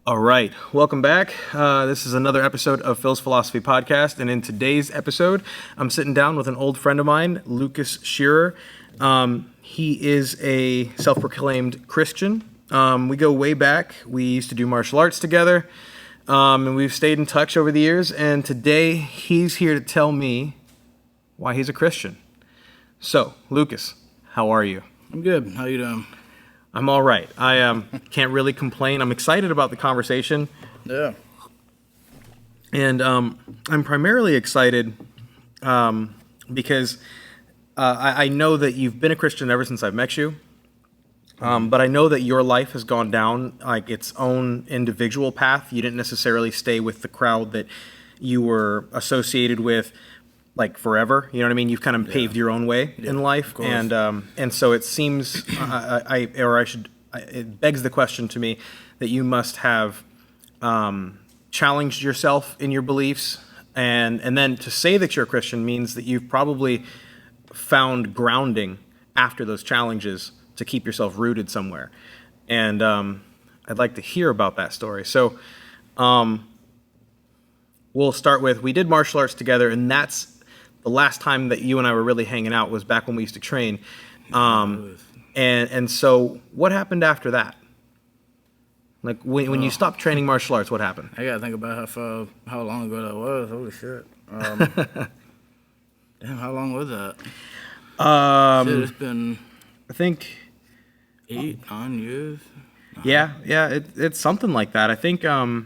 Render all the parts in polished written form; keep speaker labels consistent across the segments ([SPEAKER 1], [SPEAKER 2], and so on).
[SPEAKER 1] All right, welcome back. This is another episode of Phil's Philosophy Podcast, and in today's episode, I'm sitting down with an old friend of mine, Lucas Shearer. He is a self-proclaimed Christian. We go way back. We used to do martial arts together, and we've stayed in touch over the years. And today, he's here to tell me why he's a Christian. So, Lucas, how are you?
[SPEAKER 2] I'm good. How you doing?
[SPEAKER 1] I'm all right. I can't really complain. I'm excited about the conversation.
[SPEAKER 2] Yeah.
[SPEAKER 1] And I'm primarily excited because I know that you've been a Christian ever since I've met you. But I know that your life has gone down like its own individual path. You didn't necessarily stay with the crowd that you were associated with like forever. You know what I mean? You've kind of paved your own way in life. And so it seems, it begs the question to me that you must have challenged yourself in your beliefs. And then to say that you're a Christian means that you've probably found grounding after those challenges to keep yourself rooted somewhere. And I'd like to hear about that story. So we'll start with, we did martial arts together, and that's the last time that you and I were really hanging out was back when we used to train. And so what happened after that? Like when you stopped training martial arts, what happened?
[SPEAKER 2] I gotta think about how long ago that was. Holy shit. Damn, how long was that? Shit, it's been
[SPEAKER 1] I think
[SPEAKER 2] 8, 9 years.
[SPEAKER 1] Yeah, it's something like that. I think it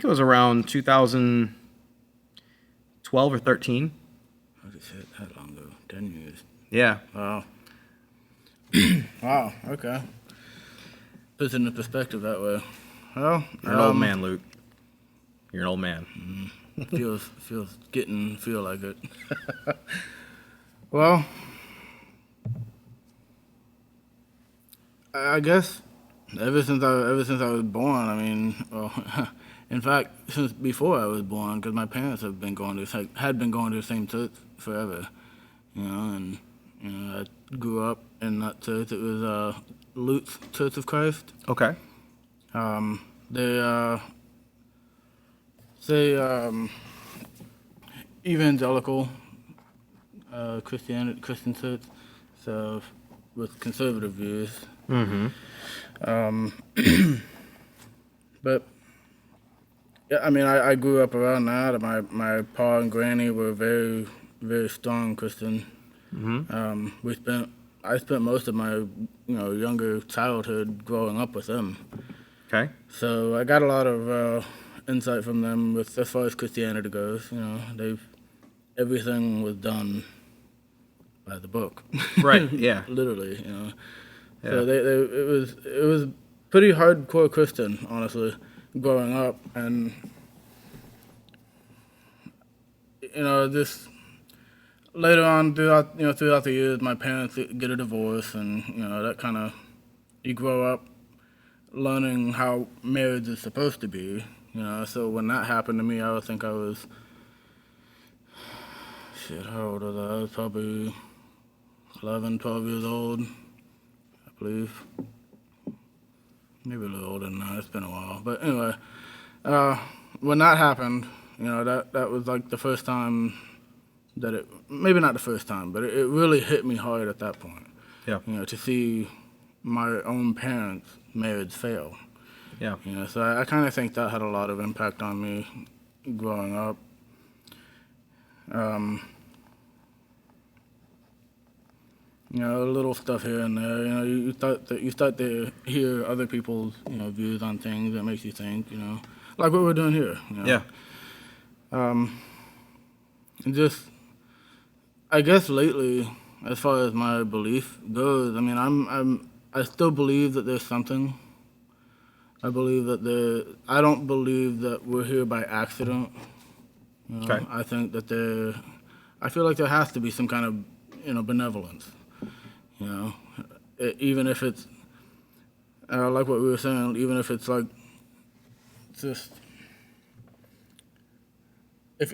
[SPEAKER 1] was around 2012 or 13.
[SPEAKER 2] Holy shit, that long ago. 10 years.
[SPEAKER 1] Yeah.
[SPEAKER 2] Wow. Wow, okay. Puts it into perspective that way. Well,
[SPEAKER 1] You're an old man, Luke. You're an old man.
[SPEAKER 2] Feel like it. Well, I guess ever since I was born. I mean, well, in fact, since before I was born, because my parents had been going to the same church forever, and I grew up in that church. It was Luke's Church of Christ.
[SPEAKER 1] Okay.
[SPEAKER 2] They say evangelical Christian church, so with conservative views.
[SPEAKER 1] Mm-hmm.
[SPEAKER 2] But yeah, I mean, I grew up around that. My pa and granny were very, very strong Christian.
[SPEAKER 1] Mm-hmm.
[SPEAKER 2] I spent most of my younger childhood growing up with them.
[SPEAKER 1] Okay.
[SPEAKER 2] So I got a lot of insight from them with as far as Christianity goes. Everything was done by the book.
[SPEAKER 1] Right. Yeah.
[SPEAKER 2] Literally.
[SPEAKER 1] Yeah.
[SPEAKER 2] So it was pretty hardcore Christian, honestly, growing up, and just later on throughout the years, my parents get a divorce, and that kind of, you grow up learning how marriage is supposed to be. So when that happened to me, I would think I was how old was I? I was probably 11, 12 years old. I believe. Maybe a little older than that. It's been a while. But anyway, when that happened, that was like the first time that maybe not the first time, but it really hit me hard at that point.
[SPEAKER 1] Yeah.
[SPEAKER 2] To see my own parents' marriage fail.
[SPEAKER 1] Yeah.
[SPEAKER 2] So I kind of think that had a lot of impact on me growing up. Little stuff here and there. You start to hear other people's views on things. That makes you think. Like what we're doing here.
[SPEAKER 1] Yeah.
[SPEAKER 2] And just, I guess lately, as far as my belief goes, I mean, I still believe that there's something. I don't believe that we're here by accident.
[SPEAKER 1] Okay.
[SPEAKER 2] I think that I feel like there has to be some kind of benevolence. Even if it's like what we were saying, even if it's like just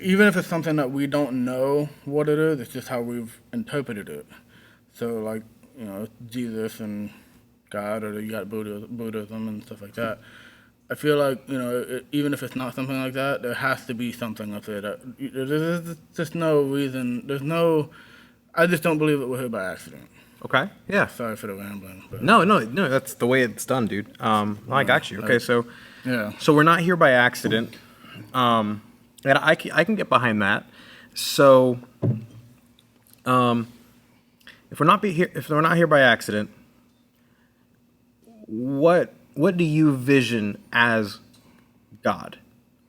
[SPEAKER 2] even if it's something that we don't know what it is, it's just how we've interpreted it. So like Jesus and God, or you got Buddhism and stuff like that. I feel like, even if it's not something like that, there has to be something up there. There's just no reason. I just don't believe that we're here by accident.
[SPEAKER 1] Okay. Yeah.
[SPEAKER 2] Sorry for the rambling. But
[SPEAKER 1] No. That's the way it's done, dude. I got you. Okay. So
[SPEAKER 2] yeah.
[SPEAKER 1] So we're not here by accident. And I can get behind that. So, if we're not here by accident, what do you vision as God?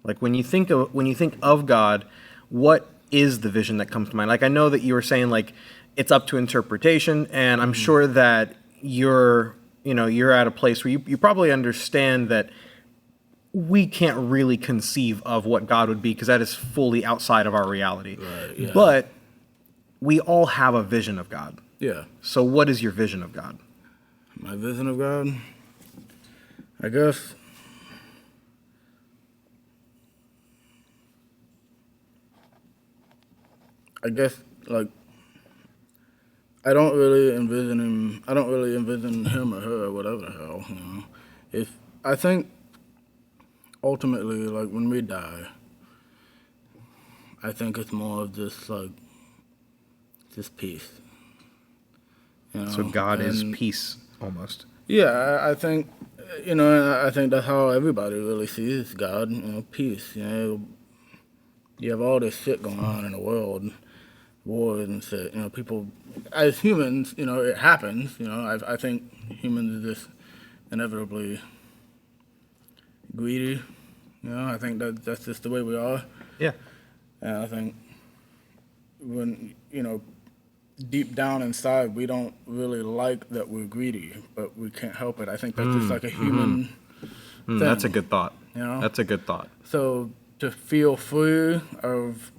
[SPEAKER 1] Like when you think of God, what is the vision that comes to mind? Like I know that you were saying like it's up to interpretation, and I'm sure that you're at a place where you probably understand that we can't really conceive of what God would be because that is fully outside of our reality.
[SPEAKER 2] Right, yeah.
[SPEAKER 1] But we all have a vision of God.
[SPEAKER 2] Yeah.
[SPEAKER 1] So what is your vision of God?
[SPEAKER 2] My vision of God? I guess like I don't really envision him or her or whatever the hell, If I think ultimately, like when we die, I think it's more of just like just peace.
[SPEAKER 1] So God is peace, almost.
[SPEAKER 2] Yeah, I think I think that's how everybody really sees God. Peace. You have all this shit going on in the world, wars and shit. People, as humans, it happens. I think humans are just inevitably greedy. I think that's just the way we are.
[SPEAKER 1] Yeah.
[SPEAKER 2] And I think when, deep down inside, we don't really like that we're greedy, but we can't help it. I think that's just like a human thing.
[SPEAKER 1] That's a good thought.
[SPEAKER 2] That's
[SPEAKER 1] a good thought.
[SPEAKER 2] So to feel free of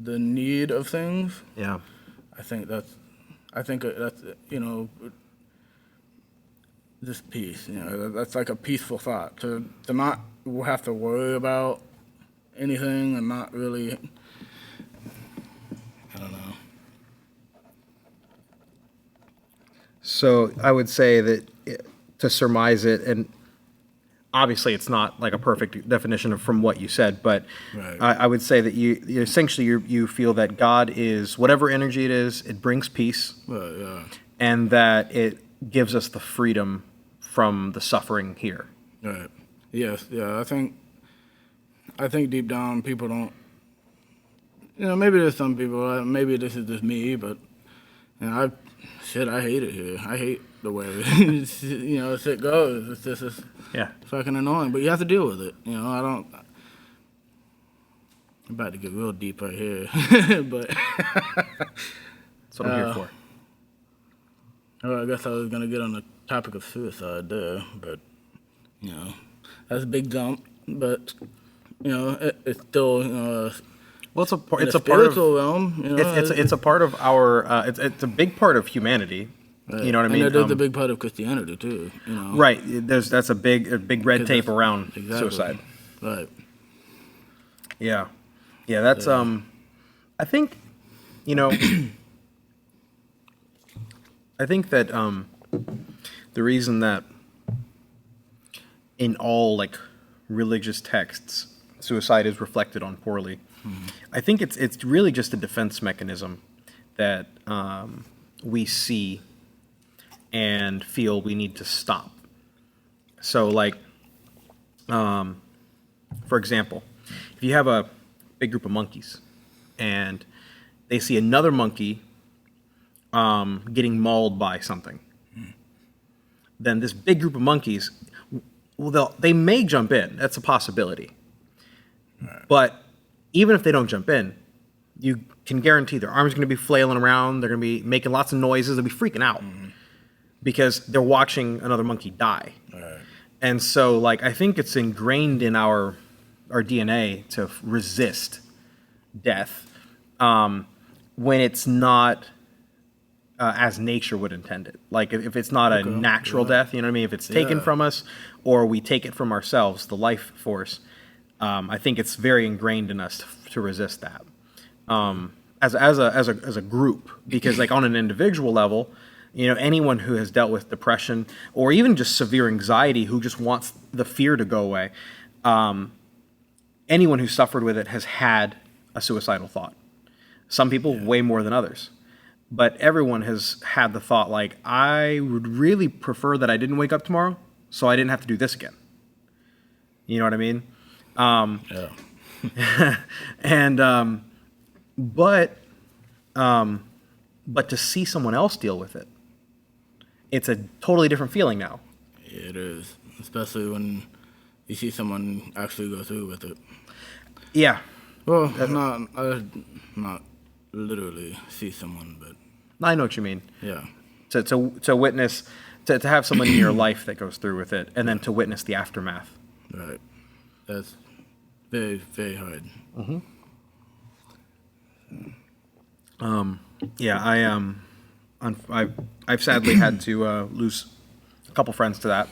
[SPEAKER 2] the need of things,
[SPEAKER 1] Yeah.
[SPEAKER 2] I think that's just peace. That's like a peaceful thought to not have to worry about anything and not really. I don't know.
[SPEAKER 1] So I would say that to surmise it, and obviously it's not like a perfect definition from what you said, but
[SPEAKER 2] Right.
[SPEAKER 1] I would say that you essentially you feel that God is whatever energy it is, it brings peace,
[SPEAKER 2] Right, yeah.
[SPEAKER 1] and that it gives us the freedom from the suffering here.
[SPEAKER 2] Right. Yes. Yeah. I think deep down people don't. Maybe there's some people. Maybe this is just me, but I hate it here. I hate the way shit goes. It's just
[SPEAKER 1] Yeah.
[SPEAKER 2] fucking annoying. But you have to deal with it. I don't. I'm about to get real deep right here, but
[SPEAKER 1] That's what I'm here for.
[SPEAKER 2] well, I guess I was gonna get on the topic of suicide there, but that's a big jump. But it's still
[SPEAKER 1] Well, it's a part of
[SPEAKER 2] spiritual realm.
[SPEAKER 1] it's a part of our it's a big part of humanity.
[SPEAKER 2] Right.
[SPEAKER 1] You know what I mean?
[SPEAKER 2] And there's a big part of Christianity too.
[SPEAKER 1] Right. That's a big red tape around suicide.
[SPEAKER 2] Right.
[SPEAKER 1] Yeah. Yeah, that's I think I think that the reason that in all like religious texts suicide is reflected on poorly, I think it's really just a defense mechanism that we see and feel we need to stop. So like for example, if you have a big group of monkeys and they see another monkey getting mauled by something, then this big group of monkeys, well, they may jump in. That's a possibility. Right. But even if they don't jump in, you can guarantee their arms are going to be flailing around. They're going to be making lots of noises. They'll be freaking out because they're watching another monkey die.
[SPEAKER 2] Right.
[SPEAKER 1] And so, like, I think it's ingrained in our DNA to resist death when it's not as nature would intend it. Like, if it's not a natural death, you know what I mean? If it's taken from us or we take it from ourselves, the life force, I think it's very ingrained in us to resist that as a group. Because, like, on an individual level, anyone who has dealt with depression or even just severe anxiety, who just wants the fear to go away, anyone who suffered with it has had a suicidal thought. Some people way more than others. But everyone has had the thought, like, I would really prefer that I didn't wake up tomorrow so I didn't have to do this again. You know what I mean?
[SPEAKER 2] Yeah.
[SPEAKER 1] And but to see someone else deal with it, it's a totally different feeling now.
[SPEAKER 2] It is, especially when you see someone actually go through with it.
[SPEAKER 1] Yeah.
[SPEAKER 2] Well, not literally see someone, but
[SPEAKER 1] I know what you mean.
[SPEAKER 2] yeah.
[SPEAKER 1] To witness, to have someone in your life that goes through with it, and then to witness the aftermath.
[SPEAKER 2] Right. That's very, very hard.
[SPEAKER 1] Yeah, I've sadly had to lose a couple friends to that,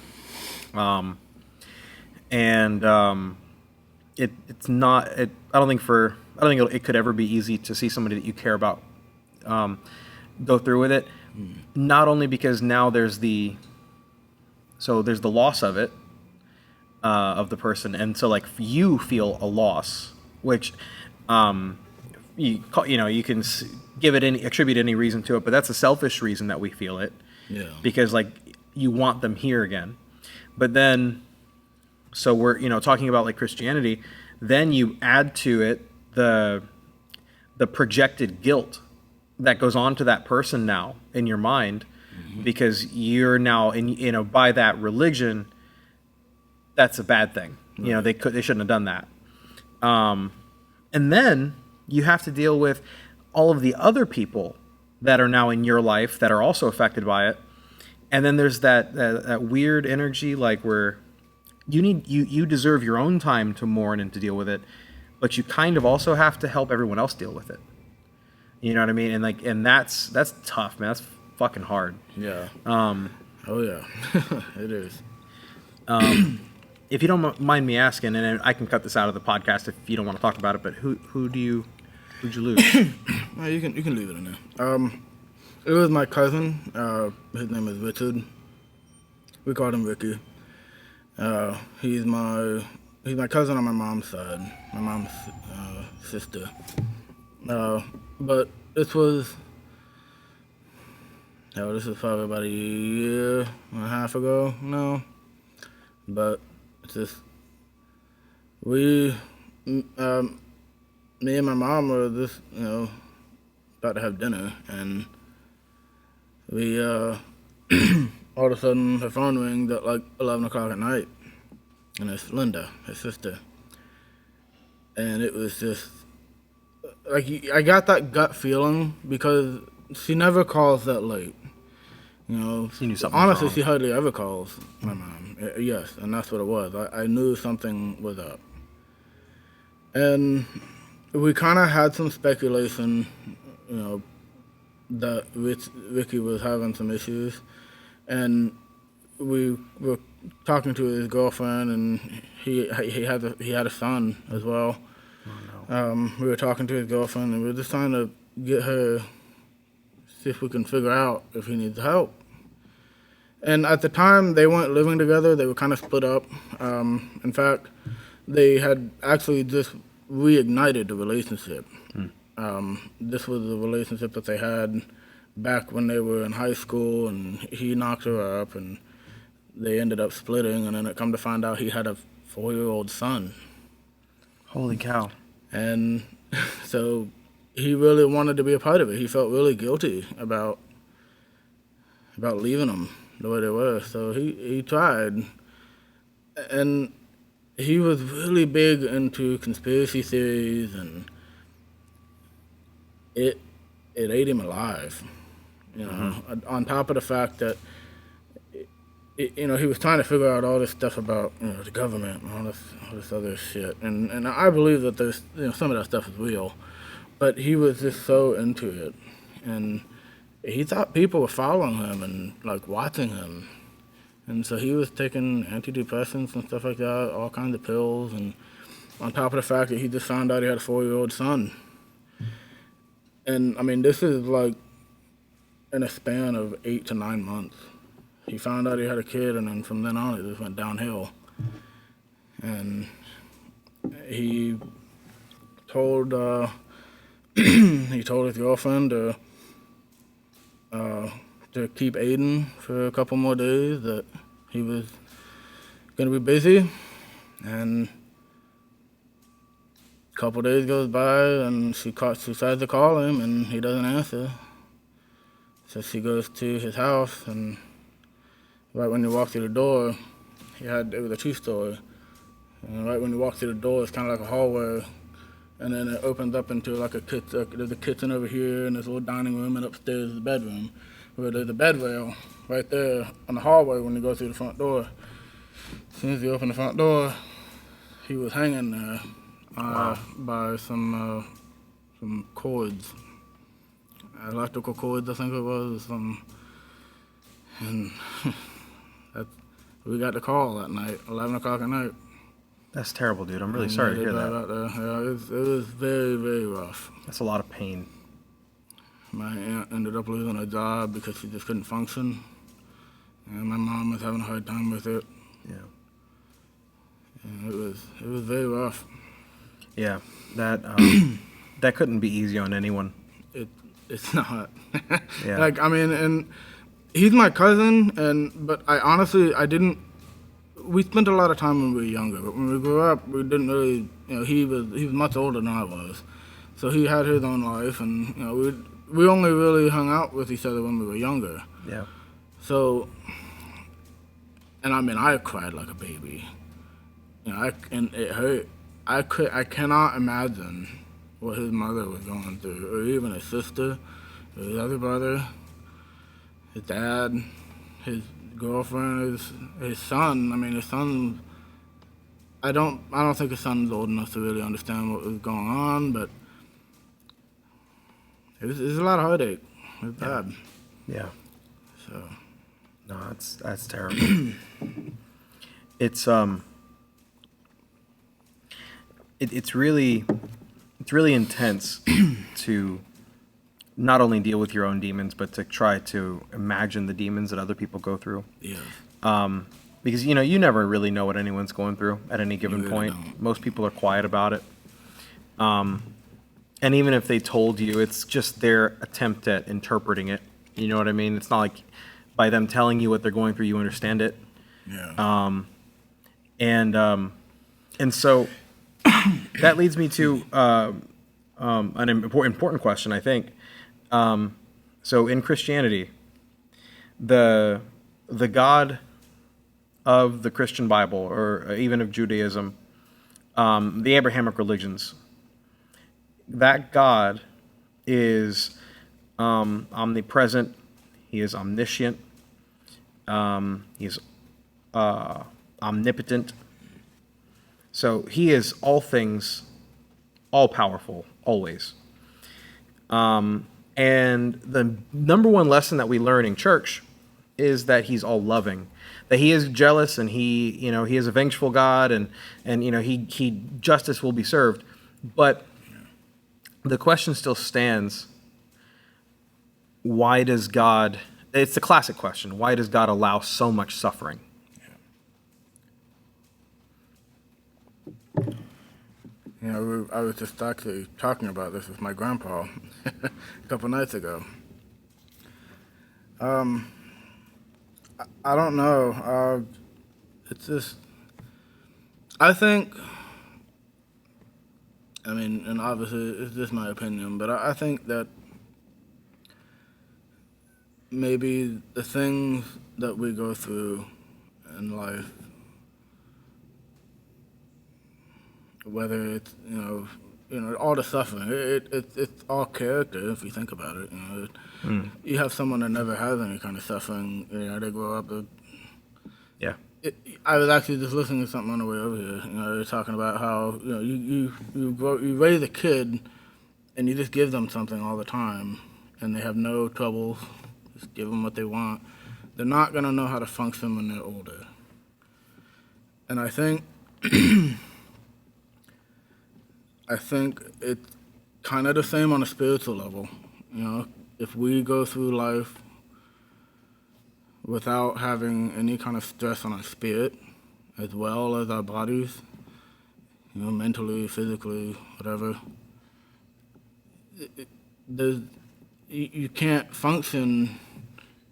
[SPEAKER 1] it's not. I don't think it could ever be easy to see somebody that you care about go through with it. Not only because now there's the loss of it, of the person, and so like you feel a loss, which you can attribute any reason to it, but that's a selfish reason that we feel it.
[SPEAKER 2] Yeah.
[SPEAKER 1] Because like you want them here again. But then, so we're talking about like Christianity, then you add to it the projected guilt that goes on to that person now in your mind, because you're now by that religion, that's a bad thing.
[SPEAKER 2] Right.
[SPEAKER 1] They shouldn't have done that. And then you have to deal with all of the other people that are now in your life that are also affected by it. And then there's that weird energy, like where you deserve your own time to mourn and to deal with it, but you kind of also have to help everyone else deal with it. You know what I mean? And that's tough, man. That's fucking hard.
[SPEAKER 2] Yeah. Oh yeah, it is.
[SPEAKER 1] If you don't mind me asking, and I can cut this out of the podcast if you don't want to talk about it, but who'd you lose?
[SPEAKER 2] No, you can leave it in there. It was my cousin. His name is Richard. We called him Ricky. He's my cousin on my mom's side. My mom's sister. But this was probably about a year and a half ago now. But it's just me and my mom were just about to have dinner, and we all of a sudden her phone rings at like 11 o'clock at night, and it's Linda, his sister, and it was just like I got that gut feeling because she never calls that late.
[SPEAKER 1] She knew something was
[SPEAKER 2] honestly,
[SPEAKER 1] wrong.
[SPEAKER 2] she hardly ever calls my mom. Yes, and that's what it was. I knew something was up. And we kind of had some speculation, that Ricky was having some issues. And we were talking to his girlfriend, and he had a son as well.
[SPEAKER 1] Oh, no.
[SPEAKER 2] We were talking to his girlfriend, and we were just trying to get her, see if we can figure out if he needs help. And at the time, they weren't living together. They were kind of split up. In fact, they had actually just reignited the relationship. This was the relationship that they had back when they were in high school, and he knocked her up, and they ended up splitting, and then it come to find out he had a 4-year-old son.
[SPEAKER 1] Holy cow.
[SPEAKER 2] And so he really wanted to be a part of it. He felt really guilty about leaving them the way they were. So he tried. And he was really big into conspiracy theories, and it ate him alive. On top of the fact that he was trying to figure out all this stuff about the government and all this other shit, and I believe that there's some of that stuff is real, but he was just so into it, and he thought people were following him and like watching him, and so he was taking antidepressants and stuff like that, all kinds of pills, and on top of the fact that he just found out he had a 4-year-old son, and I mean this is like in a span of 8 to 9 months. He found out he had a kid, and then from then on, it just went downhill. And he told he told his girlfriend to keep Aiden for a couple more days, that he was going to be busy. And a couple days goes by, and she decides to call him, and he doesn't answer. So she goes to his house, and right when you walk through the door, it was a two-story. And right when you walk through the door, it's kind of like a hallway, and then it opens up into like a kitchen. There's a kitchen over here, and this little dining room, and upstairs is the bedroom, where there's a bed rail right there on the hallway when you go through the front door. As soon as you open the front door, he was hanging there by some cords, electrical cords, I think it was, and we got the call that night, 11 o'clock at night.
[SPEAKER 1] That's terrible, dude. I'm really sorry to hear that.
[SPEAKER 2] Yeah, it was very, very rough.
[SPEAKER 1] That's a lot of pain.
[SPEAKER 2] My aunt ended up losing her job because she just couldn't function, and my mom was having a hard time with it.
[SPEAKER 1] Yeah.
[SPEAKER 2] And it was very rough.
[SPEAKER 1] Yeah, that that couldn't be easy on anyone.
[SPEAKER 2] It's not.
[SPEAKER 1] Yeah.
[SPEAKER 2] Like, I mean, and he's my cousin, but I didn't. We spent a lot of time when we were younger, but when we grew up, we didn't really. He was much older than I was, so he had his own life, and we only really hung out with each other when we were younger.
[SPEAKER 1] Yeah.
[SPEAKER 2] So, and I mean, I cried like a baby. And it hurt. I cannot imagine what his mother was going through, or even his sister, or his other brother, his dad, his girlfriend, his son. I mean, his son. I don't think his son's old enough to really understand what was going on, but it was a lot of heartache. It was bad.
[SPEAKER 1] Yeah.
[SPEAKER 2] So.
[SPEAKER 1] No, that's terrible. It's really intense to not only deal with your own demons, but to try to imagine the demons that other people go through.
[SPEAKER 2] Yeah.
[SPEAKER 1] Because you never really know what anyone's going through at any given
[SPEAKER 2] really
[SPEAKER 1] point.
[SPEAKER 2] don't.
[SPEAKER 1] Most people are quiet about it. And even if they told you, it's just their attempt at interpreting it. You know what I mean? It's not like by them telling you what they're going through, you understand it.
[SPEAKER 2] Yeah.
[SPEAKER 1] And so that leads me to an important question, I think. So in Christianity, the God of the Christian Bible, or even of Judaism, the Abrahamic religions, that God is omnipresent. He is omniscient. He is omnipotent. So he is all things, all powerful, always. And the number one lesson that we learn in church is that he's all loving, that he is jealous, and he is a vengeful God, and he justice will be served. But the question still stands: why does God? It's the classic question: why does God allow so much suffering?
[SPEAKER 2] I was just actually talking about this with my grandpa a couple nights ago. I don't know. It's just, I think, I mean, and obviously it's just my opinion, but I think that maybe the things that we go through in life, whether it's all the suffering, it's all character if you think about it. You have someone that never has any kind of suffering. They grow up.
[SPEAKER 1] Yeah.
[SPEAKER 2] I was actually just listening to something on the way over here. They're talking about how you raise a kid, and you just give them something all the time, and they have no trouble. Just give them what they want. They're not gonna know how to function when they're older. And I think. I think it's kind of the same on a spiritual level. If we go through life without having any kind of stress on our spirit, as well as our bodies, mentally, physically, whatever. You can't function.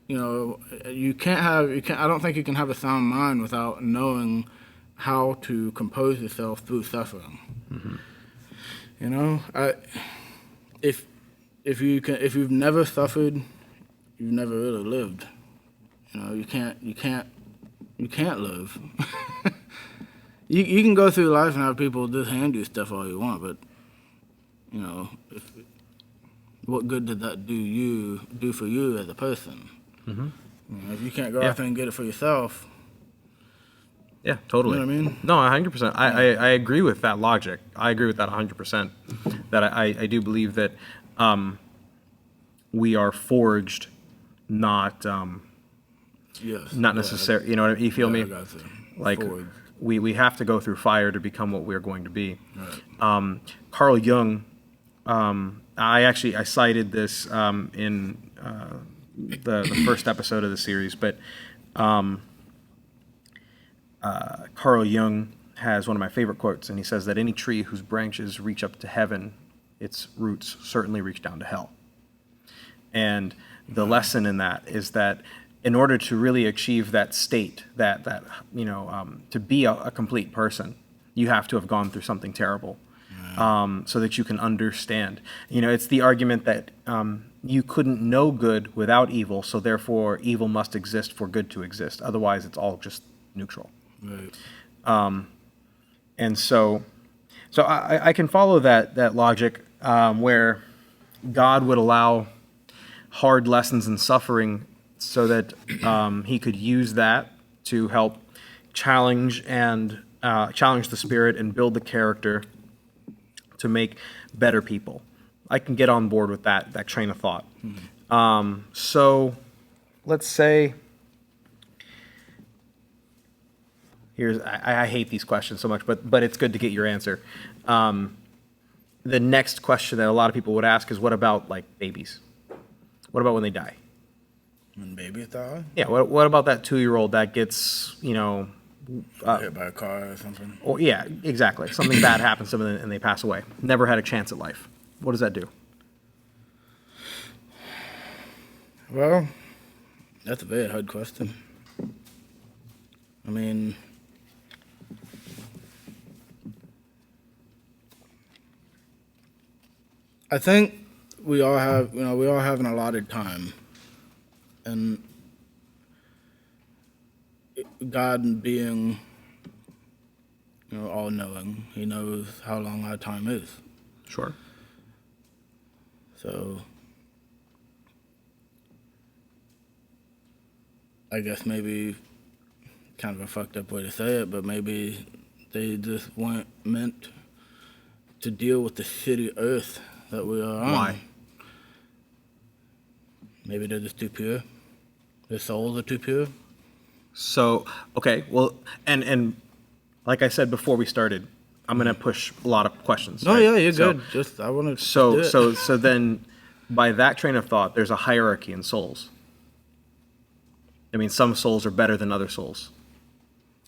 [SPEAKER 2] I don't think you can have a sound mind without knowing how to compose yourself through suffering. If you've never suffered, you've never really lived. You can't live. You can go through life and have people just hand you stuff all you want, but what good did that do for you as a person? If you can't go out there and get it for yourself.
[SPEAKER 1] Yeah, totally.
[SPEAKER 2] You know what I mean?
[SPEAKER 1] No, 100%. I agree with that logic. I agree with that 100%. That I do believe that we are forged, not not necessarily. You know what I mean? You feel me?
[SPEAKER 2] I got you.
[SPEAKER 1] Like
[SPEAKER 2] Forged.
[SPEAKER 1] we have to go through fire to become what we're going to be.
[SPEAKER 2] Right.
[SPEAKER 1] Carl Jung. I cited this in the first episode of the series, but Carl Jung has one of my favorite quotes, and he says that any tree whose branches reach up to heaven, its roots certainly reach down to hell. And the lesson in that is that in order to really achieve that state, to be a complete person, you have to have gone through something terrible. So that you can understand. It's the argument that you couldn't know good without evil, so therefore evil must exist for good to exist. Otherwise, it's all just neutral.
[SPEAKER 2] Right.
[SPEAKER 1] And so I can follow that logic where God would allow hard lessons and suffering so that he could use that to help challenge the spirit and build the character to make better people. I can get on board with that train of thought. So let's say, I hate these questions so much, but it's good to get your answer. The next question that a lot of people would ask is, what about like babies? What about when they die?
[SPEAKER 2] When babies die?
[SPEAKER 1] Yeah, what about that 2-year-old that gets,
[SPEAKER 2] Hit by a car or something?
[SPEAKER 1] Or yeah, exactly. Something bad happens to them and they pass away. Never had a chance at life. What does that do?
[SPEAKER 2] Well, that's a very hard question. I mean, I think we all have an allotted time, and God being, all-knowing, he knows how long our time is.
[SPEAKER 1] Sure.
[SPEAKER 2] So, I guess maybe kind of a fucked up way to say it, but maybe they just weren't meant to deal with the shitty earth that we are on.
[SPEAKER 1] Why?
[SPEAKER 2] Maybe they're just too pure. Their souls are too pure.
[SPEAKER 1] So, okay, well, and like I said before we started, I'm going to push a lot of questions.
[SPEAKER 2] Oh,
[SPEAKER 1] right?
[SPEAKER 2] yeah, you're
[SPEAKER 1] So-
[SPEAKER 2] good. I want to.
[SPEAKER 1] So then, by that train of thought, there's a hierarchy in souls. I mean, some souls are better than other souls.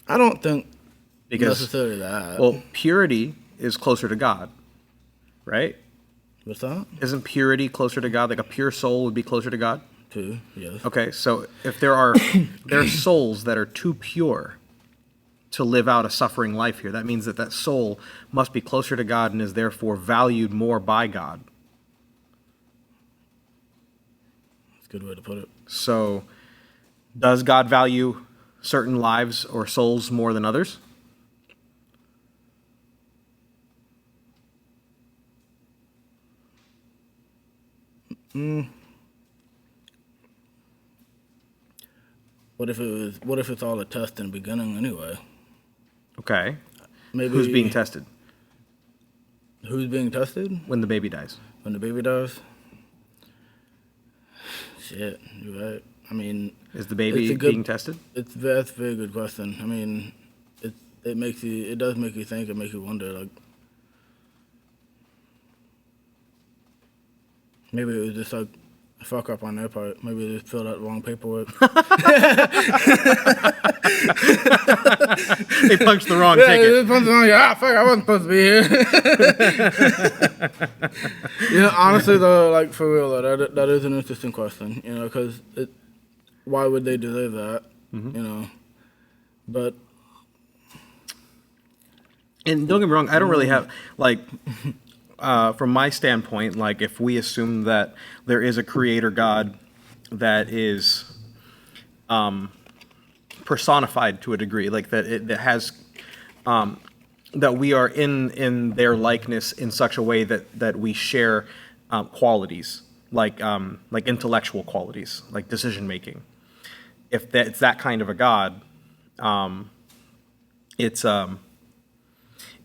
[SPEAKER 2] I don't think
[SPEAKER 1] Because,
[SPEAKER 2] necessarily that.
[SPEAKER 1] well, purity is closer to God, right?
[SPEAKER 2] What's that?
[SPEAKER 1] Isn't purity closer to God? Like a pure soul would be closer to God?
[SPEAKER 2] Too, yes.
[SPEAKER 1] Okay, so if there are souls that are too pure to live out a suffering life here, that means that soul must be closer to God and is therefore valued more by God.
[SPEAKER 2] That's a good way to put it.
[SPEAKER 1] So, does God value certain lives or souls more than others?
[SPEAKER 2] What if it's all a test in the beginning anyway?
[SPEAKER 1] Okay.
[SPEAKER 2] Maybe
[SPEAKER 1] Who's being tested
[SPEAKER 2] Who's being tested?
[SPEAKER 1] when the baby dies?
[SPEAKER 2] When the baby dies? Shit, you're right. I mean,
[SPEAKER 1] Is the baby
[SPEAKER 2] it's a good-
[SPEAKER 1] being tested?
[SPEAKER 2] that's a very good question. I mean, it does make you think, it makes you wonder, like, maybe it was just like fuck up on their part. Maybe they just filled out the wrong paperwork.
[SPEAKER 1] They punched the wrong
[SPEAKER 2] Yeah,
[SPEAKER 1] ticket.
[SPEAKER 2] they punched the wrong. Fuck! I wasn't supposed to be here. Honestly though, like for real though, that is an interesting question. Because why would they deserve that? But.
[SPEAKER 1] And don't get me wrong, I don't really have, like, from my standpoint, like, if we assume that there is a creator God that is personified to a degree, like, that has, that we are in their likeness in such a way that we share qualities, like intellectual qualities, like decision-making. If it's that kind of a God,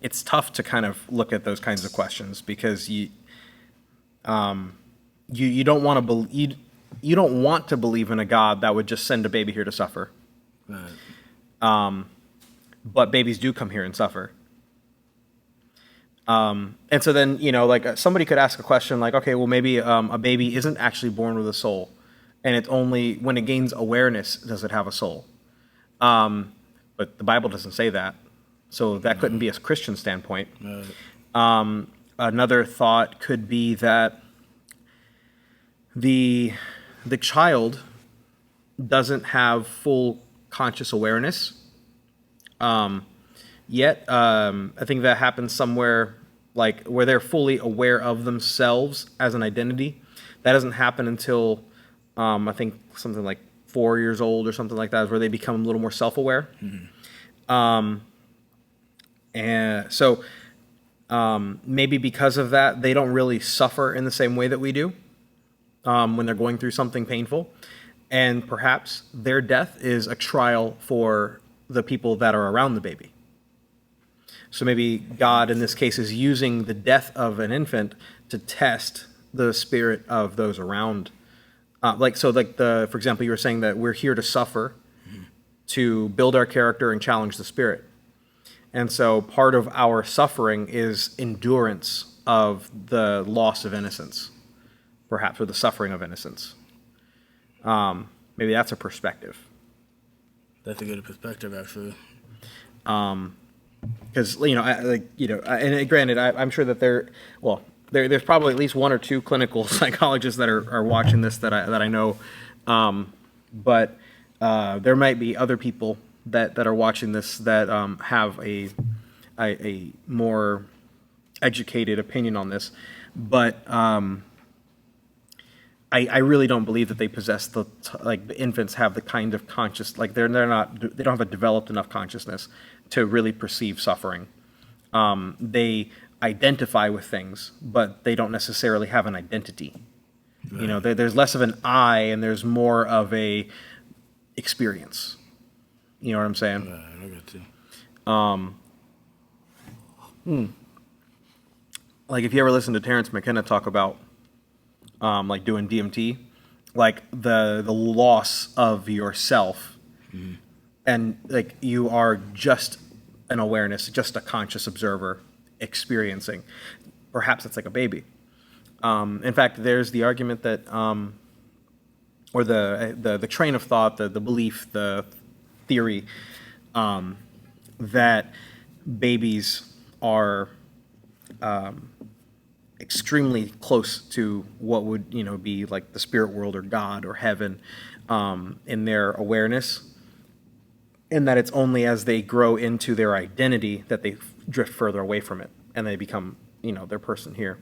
[SPEAKER 1] it's tough to kind of look at those kinds of questions because you don't want to you don't want to believe in a God that would just send a baby here to suffer.
[SPEAKER 2] Right.
[SPEAKER 1] But babies do come here and suffer. And so then, like somebody could ask a question like, okay, well maybe a baby isn't actually born with a soul, and it's only when it gains awareness does it have a soul. But the Bible doesn't say that. So that couldn't be a Christian standpoint.
[SPEAKER 2] Right.
[SPEAKER 1] Another thought could be that the child doesn't have full conscious awareness yet. I think that happens somewhere like where they're fully aware of themselves as an identity. That doesn't happen until I think something like 4 years old or something like that is where they become a little more self-aware. Mm-hmm. And so maybe because of that, they don't really suffer in the same way that we do when they're going through something painful. And perhaps their death is a trial for the people that are around the baby. So maybe God, in this case, is using the death of an infant to test the spirit of those around. For example, you were saying that we're here to suffer, to build our character and challenge the spirit. And so part of our suffering is endurance of the loss of innocence, perhaps, or the suffering of innocence. Maybe that's a perspective.
[SPEAKER 2] That's a good perspective, actually.
[SPEAKER 1] Because and granted, I'm sure that there's probably at least one or two clinical psychologists that are watching this that I know, but there might be other people that are watching this that have a more educated opinion on this, but I really don't believe that they possess the infants have the kind of conscious, like they don't have a developed enough consciousness to really perceive suffering. They identify with things, but they don't necessarily have an identity. Right. There's less of an I and there's more of a experience. You know what I'm saying?
[SPEAKER 2] Right, I got you.
[SPEAKER 1] Like if you ever listen to Terrence McKenna talk about like doing DMT, like the loss of yourself, and like you are just an awareness, just a conscious observer experiencing. Perhaps it's like a baby. In fact, there's the argument that, or the train of thought, the belief, the theory that babies are extremely close to what would be like the spirit world or God or heaven in their awareness, and that it's only as they grow into their identity that they drift further away from it and they become their person here.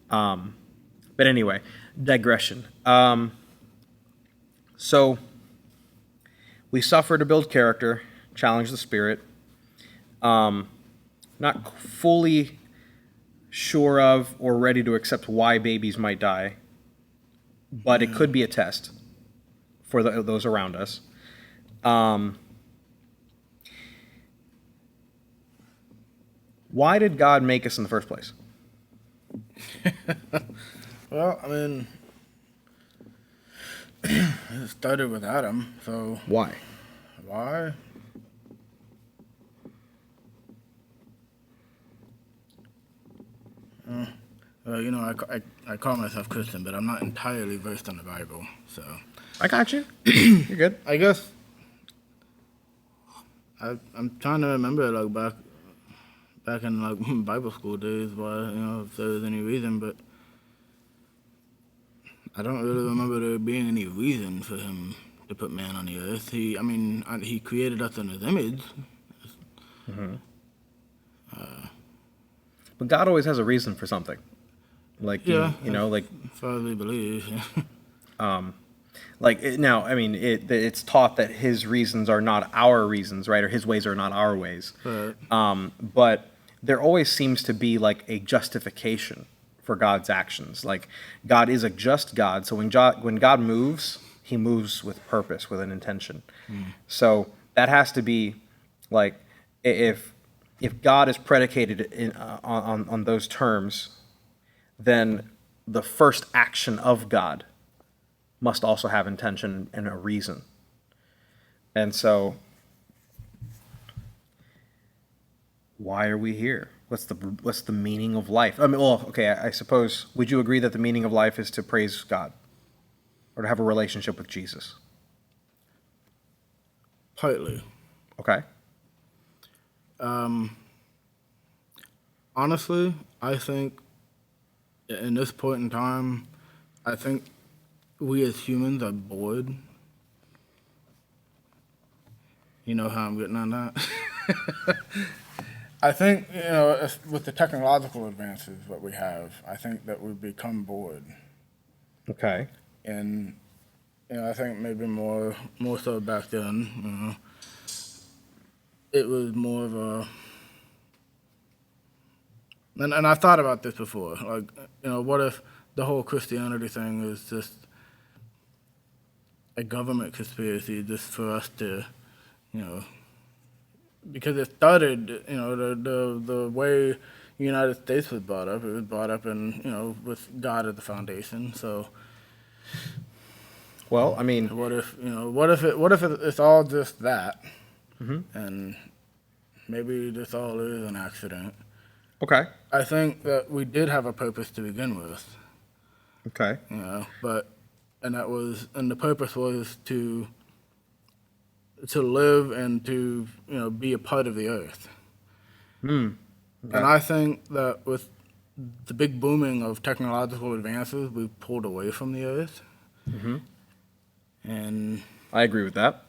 [SPEAKER 1] But anyway, digression. So we suffer to build character, challenge the spirit. Not fully sure of or ready to accept why babies might die, but it could be a test for those around us. Why did God make us in the first place?
[SPEAKER 2] Well, I mean, it started with Adam, so...
[SPEAKER 1] Why?
[SPEAKER 2] Why? I call myself Christian, but I'm not entirely versed in the Bible. So
[SPEAKER 1] I got you. You're good.
[SPEAKER 2] I guess I'm trying to remember like back in like Bible school days why if there was any reason, but I don't really remember there being any reason for him to put man on the earth. He created us in his image.
[SPEAKER 1] But God always has a reason for something. Like, like,
[SPEAKER 2] As far as we believe.
[SPEAKER 1] now, I mean, it's taught that his reasons are not our reasons, right? Or his ways are not our ways.
[SPEAKER 2] Right.
[SPEAKER 1] But there always seems to be like a justification for God's actions. Like, God is a just God, so when God moves, he moves with purpose, with an intention. So that has to be like, if God is predicated on those terms, then the first action of God must also have intention and a reason. And so, why are we here? What's the meaning of life? I mean, well, okay, I suppose, would you agree that the meaning of life is to praise God or to have a relationship with Jesus?
[SPEAKER 2] Partly.
[SPEAKER 1] Okay.
[SPEAKER 2] Honestly, I think in this point in time, I think we as humans are bored. You know how I'm getting on that? I think, with the technological advances that we have, I think that we've become bored.
[SPEAKER 1] Okay.
[SPEAKER 2] And, I think maybe more so back then, it was more of a... And I've thought about this before. Like, what if the whole Christianity thing is just a government conspiracy just for us to, because it started, the way the United States was brought up. It was brought up in, with God at the foundation. So,
[SPEAKER 1] well, I mean,
[SPEAKER 2] what if it's all just that, and maybe this all is an accident.
[SPEAKER 1] okay.
[SPEAKER 2] I think that we did have a purpose to begin with.
[SPEAKER 1] Okay.
[SPEAKER 2] And the purpose was to live and to be a part of the earth.
[SPEAKER 1] Okay.
[SPEAKER 2] And I think that with the big booming of technological advances, we've pulled away from the earth. And
[SPEAKER 1] I agree with that.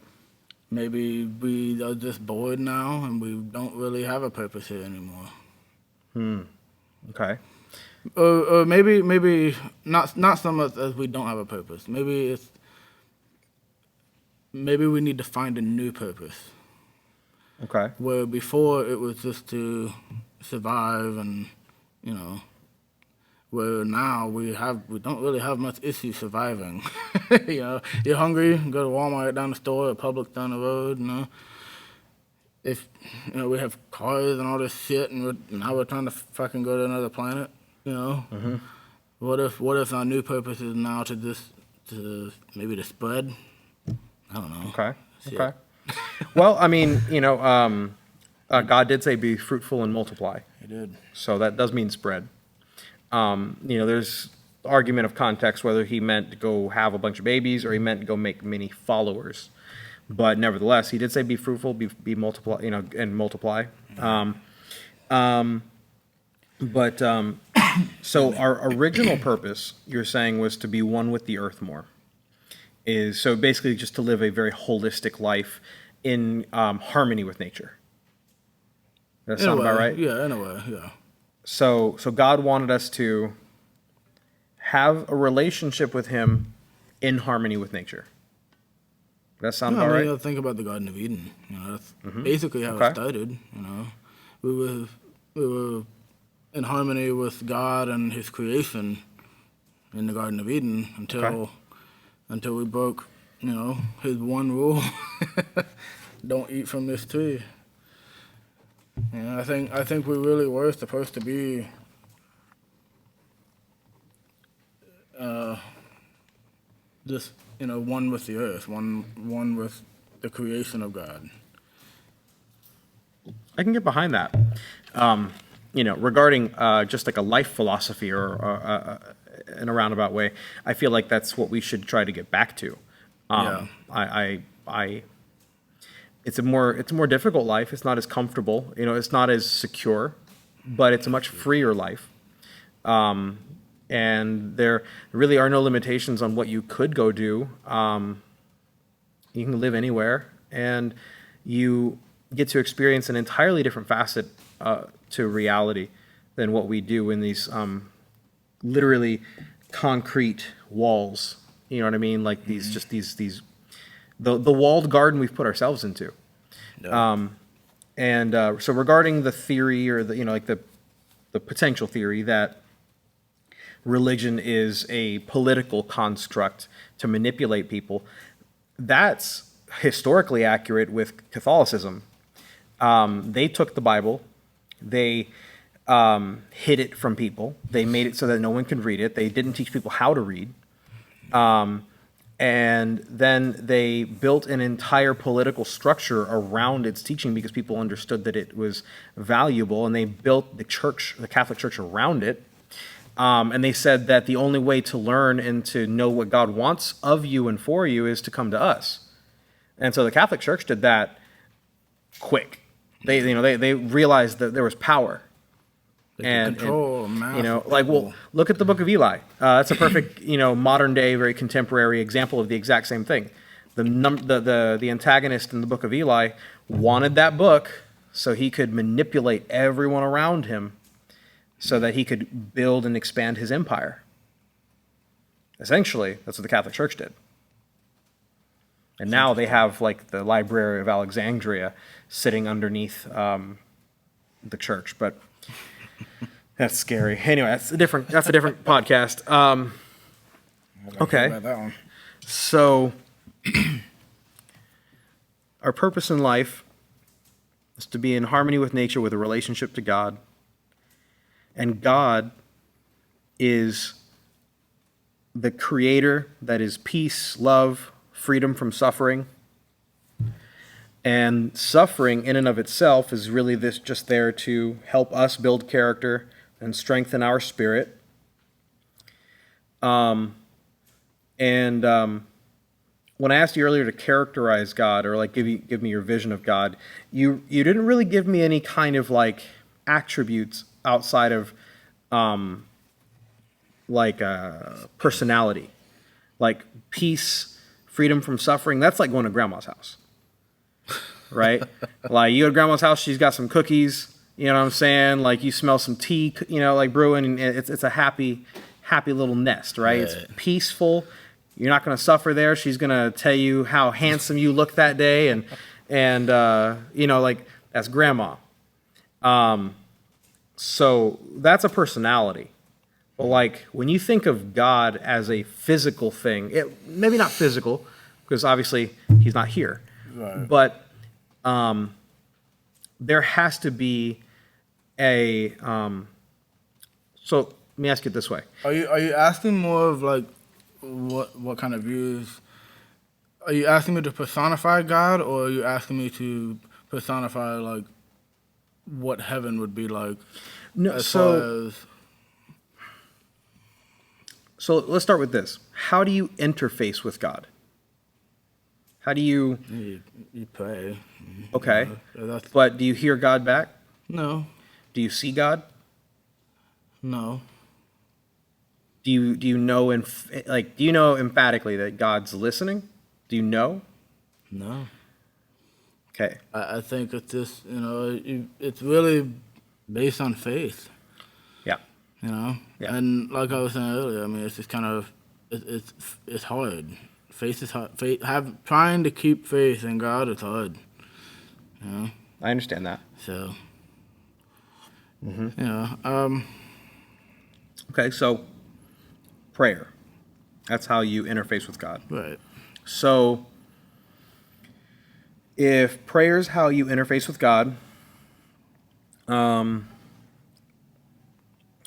[SPEAKER 2] maybe we are just bored now, and we don't really have a purpose here anymore.
[SPEAKER 1] Okay.
[SPEAKER 2] Or maybe not so much as we don't have a purpose. Maybe we need to find a new purpose.
[SPEAKER 1] Okay.
[SPEAKER 2] Where before it was just to survive, and where now we don't really have much issue surviving. You're hungry, go to Walmart down the store, or Publix down the road. If we have cars and all this shit, and now we're trying to fucking go to another planet. What if our new purpose is now to maybe to spread? I don't know.
[SPEAKER 1] Okay.
[SPEAKER 2] Shit.
[SPEAKER 1] Okay. Well, I mean, God did say be fruitful and multiply.
[SPEAKER 2] He did.
[SPEAKER 1] So that does mean spread. There's argument of context whether he meant to go have a bunch of babies or he meant to go make many followers. But nevertheless, he did say be fruitful, be multiply, and multiply. So our original purpose, you're saying, was to be one with the earth more. So basically just to live a very holistic life in harmony with nature. Does that sound about right?
[SPEAKER 2] Yeah, in a way, yeah.
[SPEAKER 1] So God wanted us to have a relationship with him in harmony with nature. Does that sound about right?
[SPEAKER 2] Think about the Garden of Eden. That's basically how it started. We were in harmony with God and his creation in the Garden of Eden until we broke, his one rule: don't eat from this tree. I think we really were supposed to be just one with the earth, one with the creation of God.
[SPEAKER 1] I can get behind that. regarding just like a life philosophy or in a roundabout way, I feel like that's what we should try to get back to. I it's a more difficult life. It's not as comfortable. It's not as secure, but it's a much freer life. And there really are no limitations on what you could go do. You can live anywhere, and you get to experience an entirely different facet to reality than what we do in these literally concrete walls. You know what I mean? Like these, just these the walled garden we've put ourselves into. No. So regarding the theory, or the potential theory that religion is a political construct to manipulate people, that's historically accurate with Catholicism. They took the Bible, they hid it from people, they made it so that no one could read it, they didn't teach people how to read, and then they built an entire political structure around its teaching because people understood that it was valuable, and they built the Catholic Church around it. And they said that the only way to learn and to know what God wants of you and for you is to come to us. And so the Catholic Church did that quick. They realized that there was power.
[SPEAKER 2] Control,
[SPEAKER 1] look at the Book of Eli. That's a perfect, modern day, very contemporary example of the exact same thing. The antagonist in the Book of Eli wanted that book so he could manipulate everyone around him, so that he could build and expand his empire. Essentially, that's what the Catholic Church did. And now they have like the Library of Alexandria sitting underneath the church, but that's scary. Anyway, that's a different podcast. Okay, so our purpose in life is to be in harmony with nature, with a relationship to God. And God is the creator that is peace, love, freedom from suffering. And suffering in and of itself is really just there to help us build character and strengthen our spirit. When I asked you earlier to characterize God, or like give me your vision of God, you didn't really give me any kind of like attributes outside of personality, like peace, freedom from suffering. That's like going to grandma's house, right? Like you go to grandma's house, she's got some cookies, you know what I'm saying? Like you smell some tea, like brewing, and it's a happy little nest, right? It's peaceful. You're not going to suffer there. She's going to tell you how handsome you look that day, and like that's grandma. So that's a personality. But like when you think of God as a physical thing, maybe not physical, because obviously he's not here. Right. But there has to be a so let me ask you this way.
[SPEAKER 2] Are you asking more of like what kind of views? Are you asking me to personify God, or are you asking me to personify like what heaven would be like?
[SPEAKER 1] No, so let's start with this. How do you interface with God? How do you
[SPEAKER 2] pray.
[SPEAKER 1] Okay. But do you hear God back?
[SPEAKER 2] No.
[SPEAKER 1] Do you see God?
[SPEAKER 2] No.
[SPEAKER 1] Do you know do you know emphatically that God's listening? Do you know?
[SPEAKER 2] No.
[SPEAKER 1] Okay.
[SPEAKER 2] I think it's just, it's really based on faith.
[SPEAKER 1] Yeah.
[SPEAKER 2] Yeah. And like I was saying earlier, I mean, it's just kind of, it's hard. Faith is hard. Trying to keep faith in God is hard.
[SPEAKER 1] I understand that.
[SPEAKER 2] So.
[SPEAKER 1] Mm-hmm. Okay, so prayer. That's how you interface with God.
[SPEAKER 2] Right.
[SPEAKER 1] So if prayer is how you interface with God,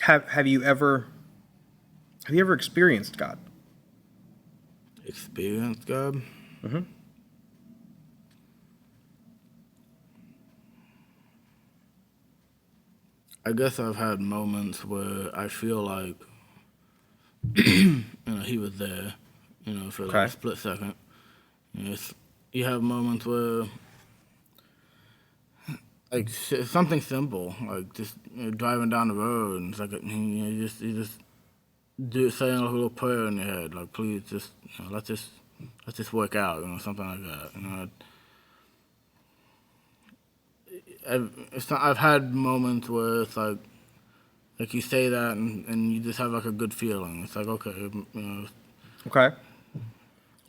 [SPEAKER 1] have you ever experienced God?
[SPEAKER 2] Experienced God?
[SPEAKER 1] Mm-hmm.
[SPEAKER 2] I guess I've had moments where I feel like, you know, he was there, you know, for like
[SPEAKER 1] Okay.
[SPEAKER 2] a split second. You know, you have moments where, like, something simple, like just driving down the road, and it's like, you just saying a little prayer in your head, like, please just, let's just work out, something like that. I've had moments where it's like you say that and you just have like a good feeling. It's like, okay,
[SPEAKER 1] Okay.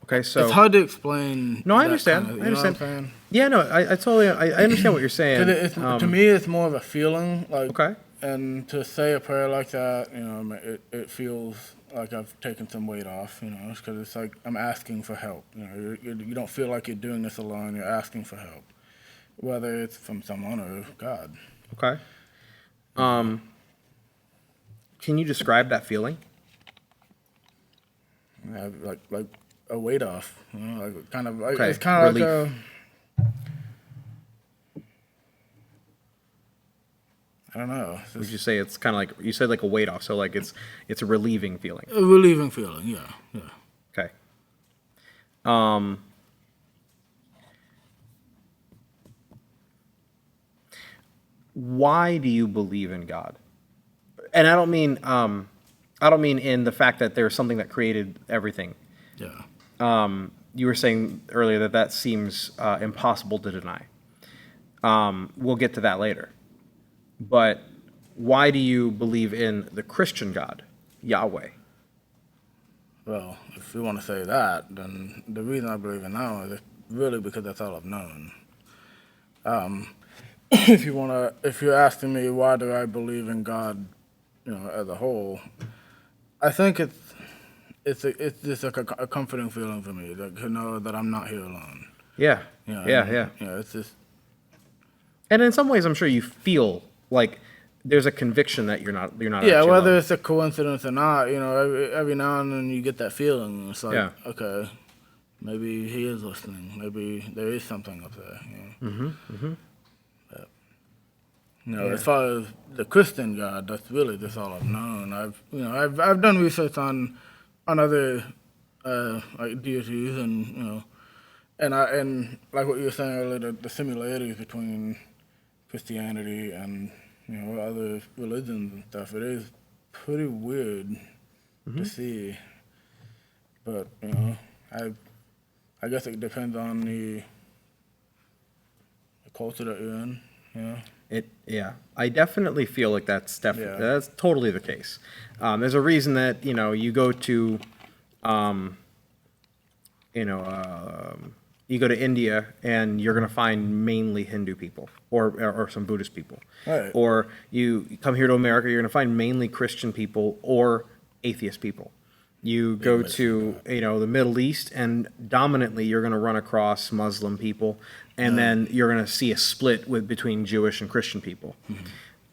[SPEAKER 1] Okay. So
[SPEAKER 2] it's hard to explain.
[SPEAKER 1] no, I
[SPEAKER 2] that
[SPEAKER 1] understand.
[SPEAKER 2] kind of,
[SPEAKER 1] I
[SPEAKER 2] you know what I'm
[SPEAKER 1] understand.
[SPEAKER 2] saying?
[SPEAKER 1] Yeah. No, I totally. I understand what you're saying.
[SPEAKER 2] Because to me, it's more of a feeling. Like,
[SPEAKER 1] Okay.
[SPEAKER 2] and to say a prayer like that, it feels like I've taken some weight off. Because it's like I'm asking for help. You don't feel like you're doing this alone. You're asking for help, whether it's from someone or God.
[SPEAKER 1] Okay. Can you describe that feeling?
[SPEAKER 2] Yeah, like a weight off. Like kind of. Like,
[SPEAKER 1] Okay.
[SPEAKER 2] it's kind of like
[SPEAKER 1] Relief.
[SPEAKER 2] I don't know.
[SPEAKER 1] Would you say it's kind of like you said, like a weight off? So like it's a relieving feeling.
[SPEAKER 2] A relieving feeling. Yeah.
[SPEAKER 1] Okay. Why do you believe in God? And I don't mean in the fact that there's something that created everything.
[SPEAKER 2] Yeah.
[SPEAKER 1] You were saying earlier that that seems impossible to deny. We'll get to that later. But why do you believe in the Christian God, Yahweh?
[SPEAKER 2] Well, if you want to say that, then the reason I believe in that is really because that's all I've known. If you're asking me why do I believe in God, as a whole, I think it's just like a comforting feeling for me, like to know that I'm not here alone.
[SPEAKER 1] Yeah.
[SPEAKER 2] Yeah. It's just.
[SPEAKER 1] And in some ways, I'm sure you feel like there's a conviction that you're not.
[SPEAKER 2] Yeah,
[SPEAKER 1] actually
[SPEAKER 2] whether
[SPEAKER 1] alone.
[SPEAKER 2] it's a coincidence or not, every now and then you get that feeling. It's like,
[SPEAKER 1] Yeah.
[SPEAKER 2] okay, maybe he is listening. Maybe there is something up there. But, as far as the Christian God, that's really just all I've known. I've done research on other like deities, and like what you were saying earlier, the similarities between Christianity and other religions and stuff. It is pretty weird to see, but I guess it depends on the culture that you're in.
[SPEAKER 1] I definitely feel like that's
[SPEAKER 2] Yeah.
[SPEAKER 1] that's totally the case. There's a reason that you go to, you know, you go to India and you're going to find mainly Hindu people or some Buddhist people,
[SPEAKER 2] Right.
[SPEAKER 1] or you come here to America, you're going to find mainly Christian people or atheist people. You go to the Middle East, and dominantly you're going to run across Muslim people, and then you're going to see a split between Jewish and Christian people.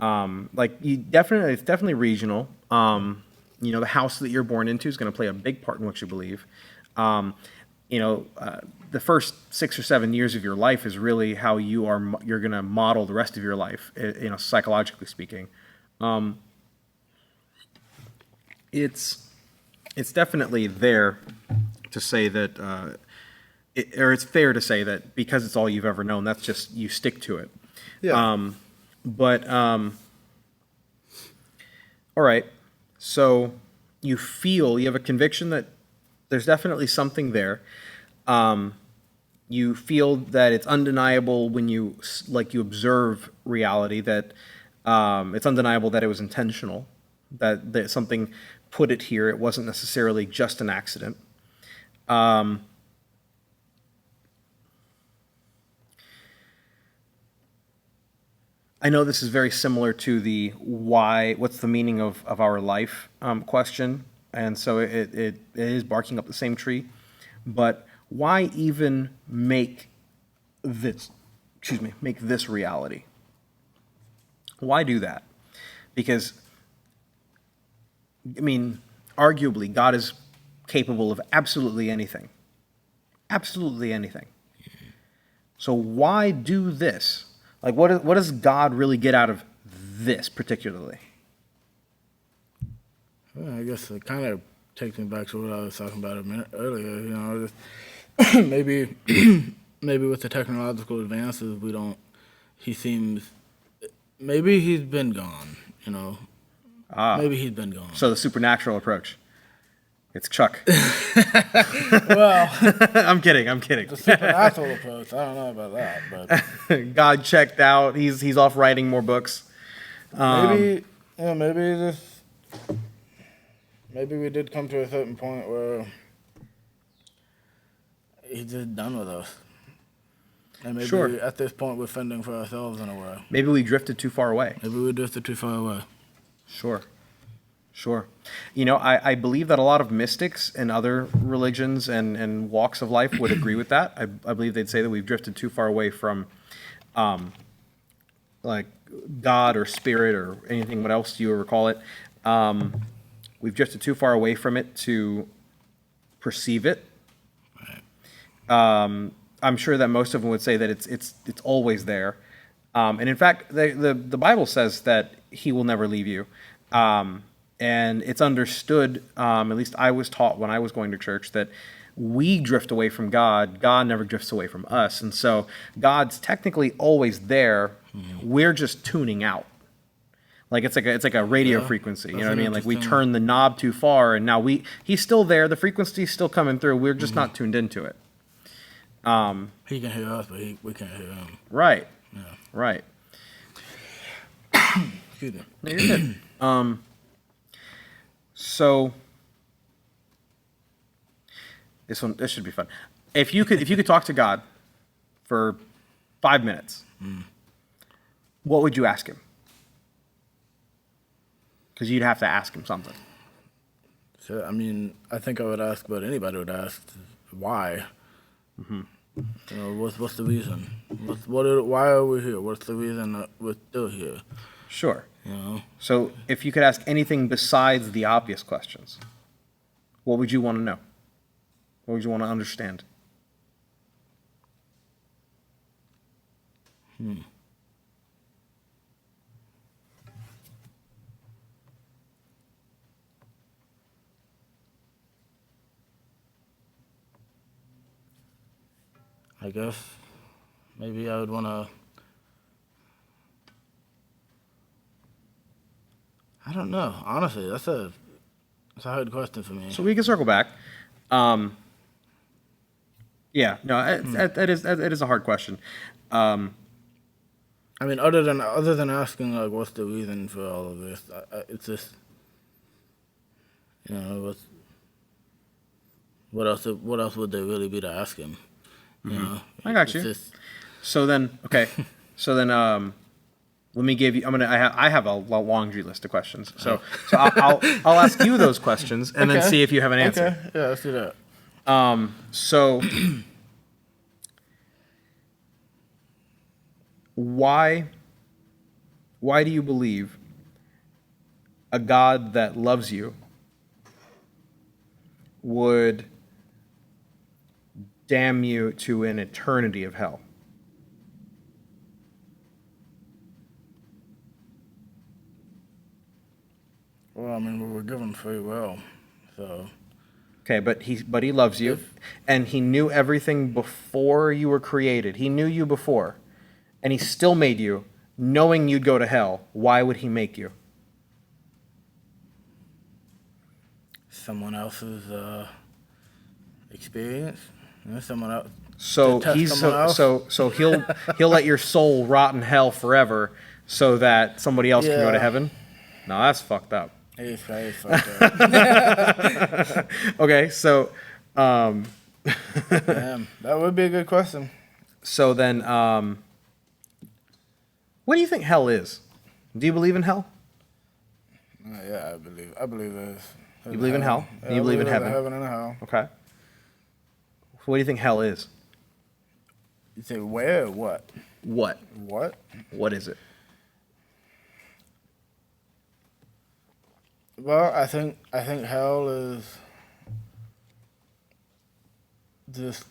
[SPEAKER 1] It's definitely regional. The house that you're born into is going to play a big part in what you believe. The first 6 or 7 years of your life is really how you're going to model the rest of your life. Psychologically speaking, it's definitely there to say that, it's fair to say that because it's all you've ever known, that's just, you stick to it.
[SPEAKER 2] Yeah.
[SPEAKER 1] All right, so you have a conviction that there's definitely something there. You feel that it's undeniable when you observe reality, that it's undeniable that it was intentional, that something put it here. It wasn't necessarily just an accident. I know this is very similar to the what's the meaning of our life question, and so it is barking up the same tree, but why even make this reality? Why do that? Because, arguably, God is capable of absolutely anything. Absolutely anything. So why do this? Like, what does God really get out of this particularly?
[SPEAKER 2] Well, I guess it kind of takes me back to what I was talking about a minute earlier. You know, just maybe maybe with the technological advances, we don't. He seems. Maybe he's been gone. You know. Maybe he's been gone.
[SPEAKER 1] So the supernatural approach. It's Chuck.
[SPEAKER 2] Well,
[SPEAKER 1] I'm kidding.
[SPEAKER 2] the supernatural approach. I don't know about that, but
[SPEAKER 1] God checked out. He's off writing more books.
[SPEAKER 2] maybe we did come to a certain point where he's just done with us. And maybe
[SPEAKER 1] Sure.
[SPEAKER 2] at this point we're fending for ourselves in a way.
[SPEAKER 1] Maybe we drifted too far away.
[SPEAKER 2] Maybe we drifted too far away.
[SPEAKER 1] Sure. You know, I believe that a lot of mystics in other religions and walks of life would agree with that. I believe they'd say that we've drifted too far away from, like, God or spirit or anything, what else you ever call it. We've drifted too far away from it to perceive it.
[SPEAKER 2] Right.
[SPEAKER 1] I'm sure that most of them would say that it's always there. And in fact, the Bible says that he will never leave you. And it's understood, at least I was taught when I was going to church, that we drift away from God. God never drifts away from us. And so God's technically always there. We're just tuning out. Like it's like a radio frequency. You know what I mean? Like we turn the knob too far, and now he's still there. The frequency's still coming through. We're just not tuned into it.
[SPEAKER 2] He can hear us, but we can't hear him.
[SPEAKER 1] Right.
[SPEAKER 2] Yeah.
[SPEAKER 1] Right.
[SPEAKER 2] Excuse me.
[SPEAKER 1] No, you're good. So this should be fun. If you could talk to God for 5 minutes, what would you ask him? Because you'd have to ask him something.
[SPEAKER 2] So, I mean, I think I would ask what anybody would ask: why? You know, what's the reason? Why are we here? What's the reason that we're still here?
[SPEAKER 1] Sure.
[SPEAKER 2] You know.
[SPEAKER 1] So if you could ask anything besides the obvious questions, what would you want to know? What would you want to understand?
[SPEAKER 2] I guess maybe I would want to. I don't know. Honestly, that's a hard question for me.
[SPEAKER 1] So we can circle back. Yeah, no, that is a hard question.
[SPEAKER 2] I mean, other than asking like, what's the reason for all of this? It's just, you know, what else would there really be to ask him? You know,
[SPEAKER 1] I got you. So then, okay. Let me give you. I have a laundry list of questions. So I'll ask you those questions and then see if you have an answer.
[SPEAKER 2] Okay. Yeah, let's do that.
[SPEAKER 1] So why do you believe a God that loves you would damn you to an eternity of hell?
[SPEAKER 2] Well, I mean, we were given free will, so.
[SPEAKER 1] Okay, but he loves you, and he knew everything before you were created. He knew you before, and he still made you, knowing you'd go to hell. Why would he make you?
[SPEAKER 2] Someone else's experience, you know, someone else.
[SPEAKER 1] So he'll let your soul rot in hell forever, so that somebody else can go to heaven. No, that's fucked up.
[SPEAKER 2] It's fucked up.
[SPEAKER 1] Okay, so
[SPEAKER 2] Damn, that would be a good question.
[SPEAKER 1] so then, what do you think hell is? Do you believe in hell?
[SPEAKER 2] Yeah, I believe there's
[SPEAKER 1] You believe in hell?
[SPEAKER 2] Yeah,
[SPEAKER 1] You believe in
[SPEAKER 2] there's a
[SPEAKER 1] heaven?
[SPEAKER 2] heaven and a hell.
[SPEAKER 1] Okay. What do you think hell is?
[SPEAKER 2] You say where or what?
[SPEAKER 1] What?
[SPEAKER 2] What?
[SPEAKER 1] What is it?
[SPEAKER 2] Well, I think hell is just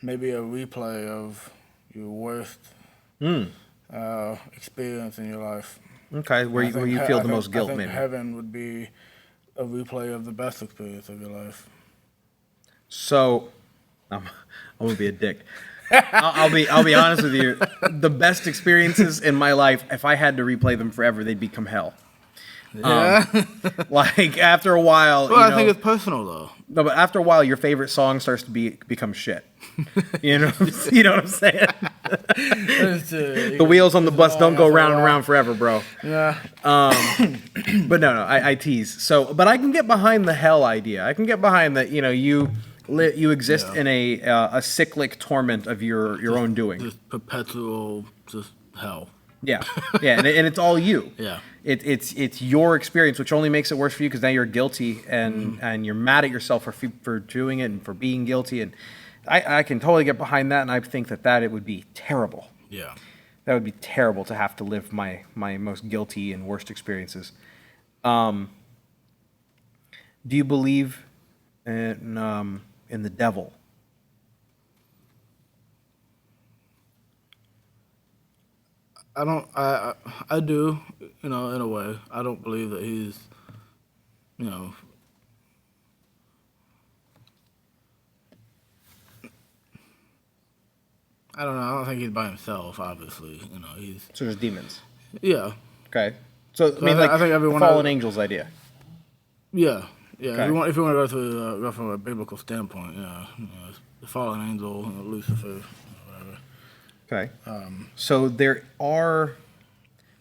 [SPEAKER 2] maybe a replay of your worst experience in your life.
[SPEAKER 1] Okay, where you feel the most guilt,
[SPEAKER 2] I think
[SPEAKER 1] maybe.
[SPEAKER 2] heaven would be a replay of the best experience of your life.
[SPEAKER 1] So, I'm gonna be a dick. I'll be honest with you. The best experiences in my life, if I had to replay them forever, they'd become hell.
[SPEAKER 2] Yeah.
[SPEAKER 1] Like after a while,
[SPEAKER 2] Well, I think it's personal though.
[SPEAKER 1] no, but after a while, your favorite song starts to become shit. You know, you know what I'm saying? The wheels on the bus don't go round and round forever, bro.
[SPEAKER 2] Yeah.
[SPEAKER 1] But no, I tease. So, but I can get behind the hell idea. I can get behind that. You know, you exist in a cyclic torment of your own doing.
[SPEAKER 2] Just perpetual, just hell.
[SPEAKER 1] Yeah, yeah, and it's all you.
[SPEAKER 2] Yeah.
[SPEAKER 1] It's your experience, which only makes it worse for you because now you're guilty and you're mad at yourself for doing it and for being guilty. And I can totally get behind that, and I think that it would be terrible.
[SPEAKER 2] Yeah.
[SPEAKER 1] That would be terrible to have to live my most guilty and worst experiences. Do you believe in the devil?
[SPEAKER 2] I don't. I do. You know, in a way, I don't believe that he's. You know. I don't know. I don't think he's by himself. Obviously, you know, he's.
[SPEAKER 1] So there's demons.
[SPEAKER 2] Yeah.
[SPEAKER 1] Okay. So I mean,
[SPEAKER 2] I think everyone
[SPEAKER 1] fallen angels idea.
[SPEAKER 2] Yeah. Yeah.
[SPEAKER 1] Okay.
[SPEAKER 2] If you want to go from a biblical standpoint, yeah, you know, the fallen angel, you know, Lucifer, whatever.
[SPEAKER 1] Okay. So there are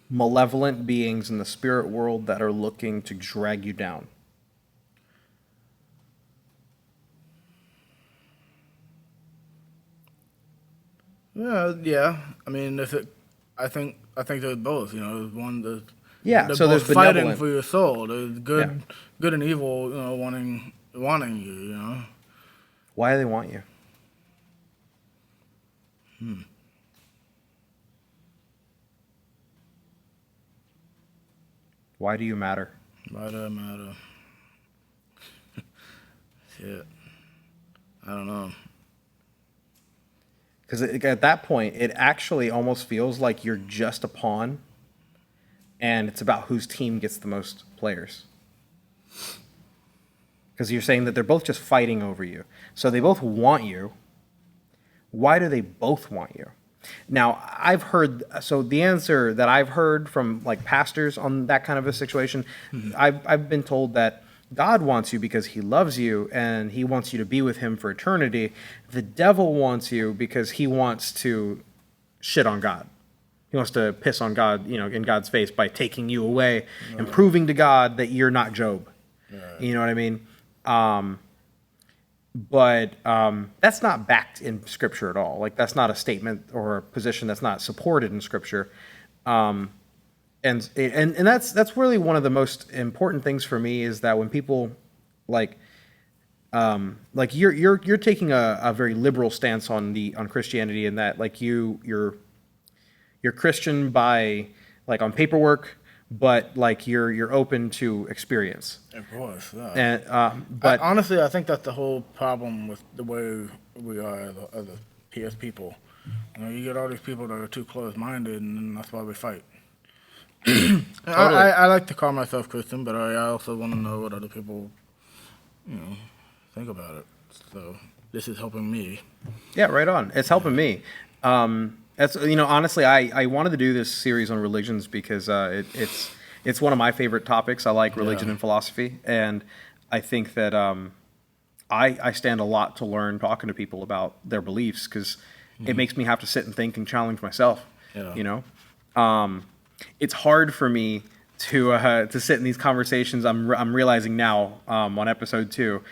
[SPEAKER 1] malevolent beings in the spirit world that are looking to drag you down.
[SPEAKER 2] Yeah. I mean, I think there's both. You know, there's one that.
[SPEAKER 1] Yeah.
[SPEAKER 2] They're
[SPEAKER 1] So
[SPEAKER 2] both
[SPEAKER 1] there's
[SPEAKER 2] fighting
[SPEAKER 1] benevolent.
[SPEAKER 2] for your soul. There's good and evil. You know, wanting you. You know.
[SPEAKER 1] Why do they want you? Why do you matter?
[SPEAKER 2] Why do I matter? Shit. I don't know.
[SPEAKER 1] Because at that point, it actually almost feels like you're just a pawn, and it's about whose team gets the most players. Because you're saying that they're both just fighting over you. So they both want you. Why do they both want you? Now, I've heard, so the answer that I've heard from like pastors on that kind of a situation, I've been told that God wants you because he loves you and he wants you to be with him for eternity. The devil wants you because he wants to shit on God. He wants to piss on God, you know, in God's face by taking you away and proving to God that you're not Job. You know what I mean? But that's not backed in Scripture at all. Like, that's not a statement or a position that's not supported in Scripture. And that's really one of the most important things for me is that when people like you're taking a very liberal stance on Christianity, in that like you're Christian by like on paperwork, but like you're open to experience.
[SPEAKER 2] Of course, yeah.
[SPEAKER 1] And but
[SPEAKER 2] honestly, I think that's the whole problem with the way we are as people. You know, you get all these people that are too closed-minded, and that's why we fight. Totally. I like to call myself Christian, but I also want to know what other people, you know, think about it. So this is helping me.
[SPEAKER 1] Yeah, right on. It's helping me. That's, you know, honestly, I wanted to do this series on religions because it's one of my favorite topics. I like religion and philosophy, and I think that I stand a lot to learn talking to people about their beliefs because it makes me have to sit and think and challenge myself.
[SPEAKER 2] Yeah.
[SPEAKER 1] You know, it's hard for me to sit in these conversations. I'm realizing now on episode 2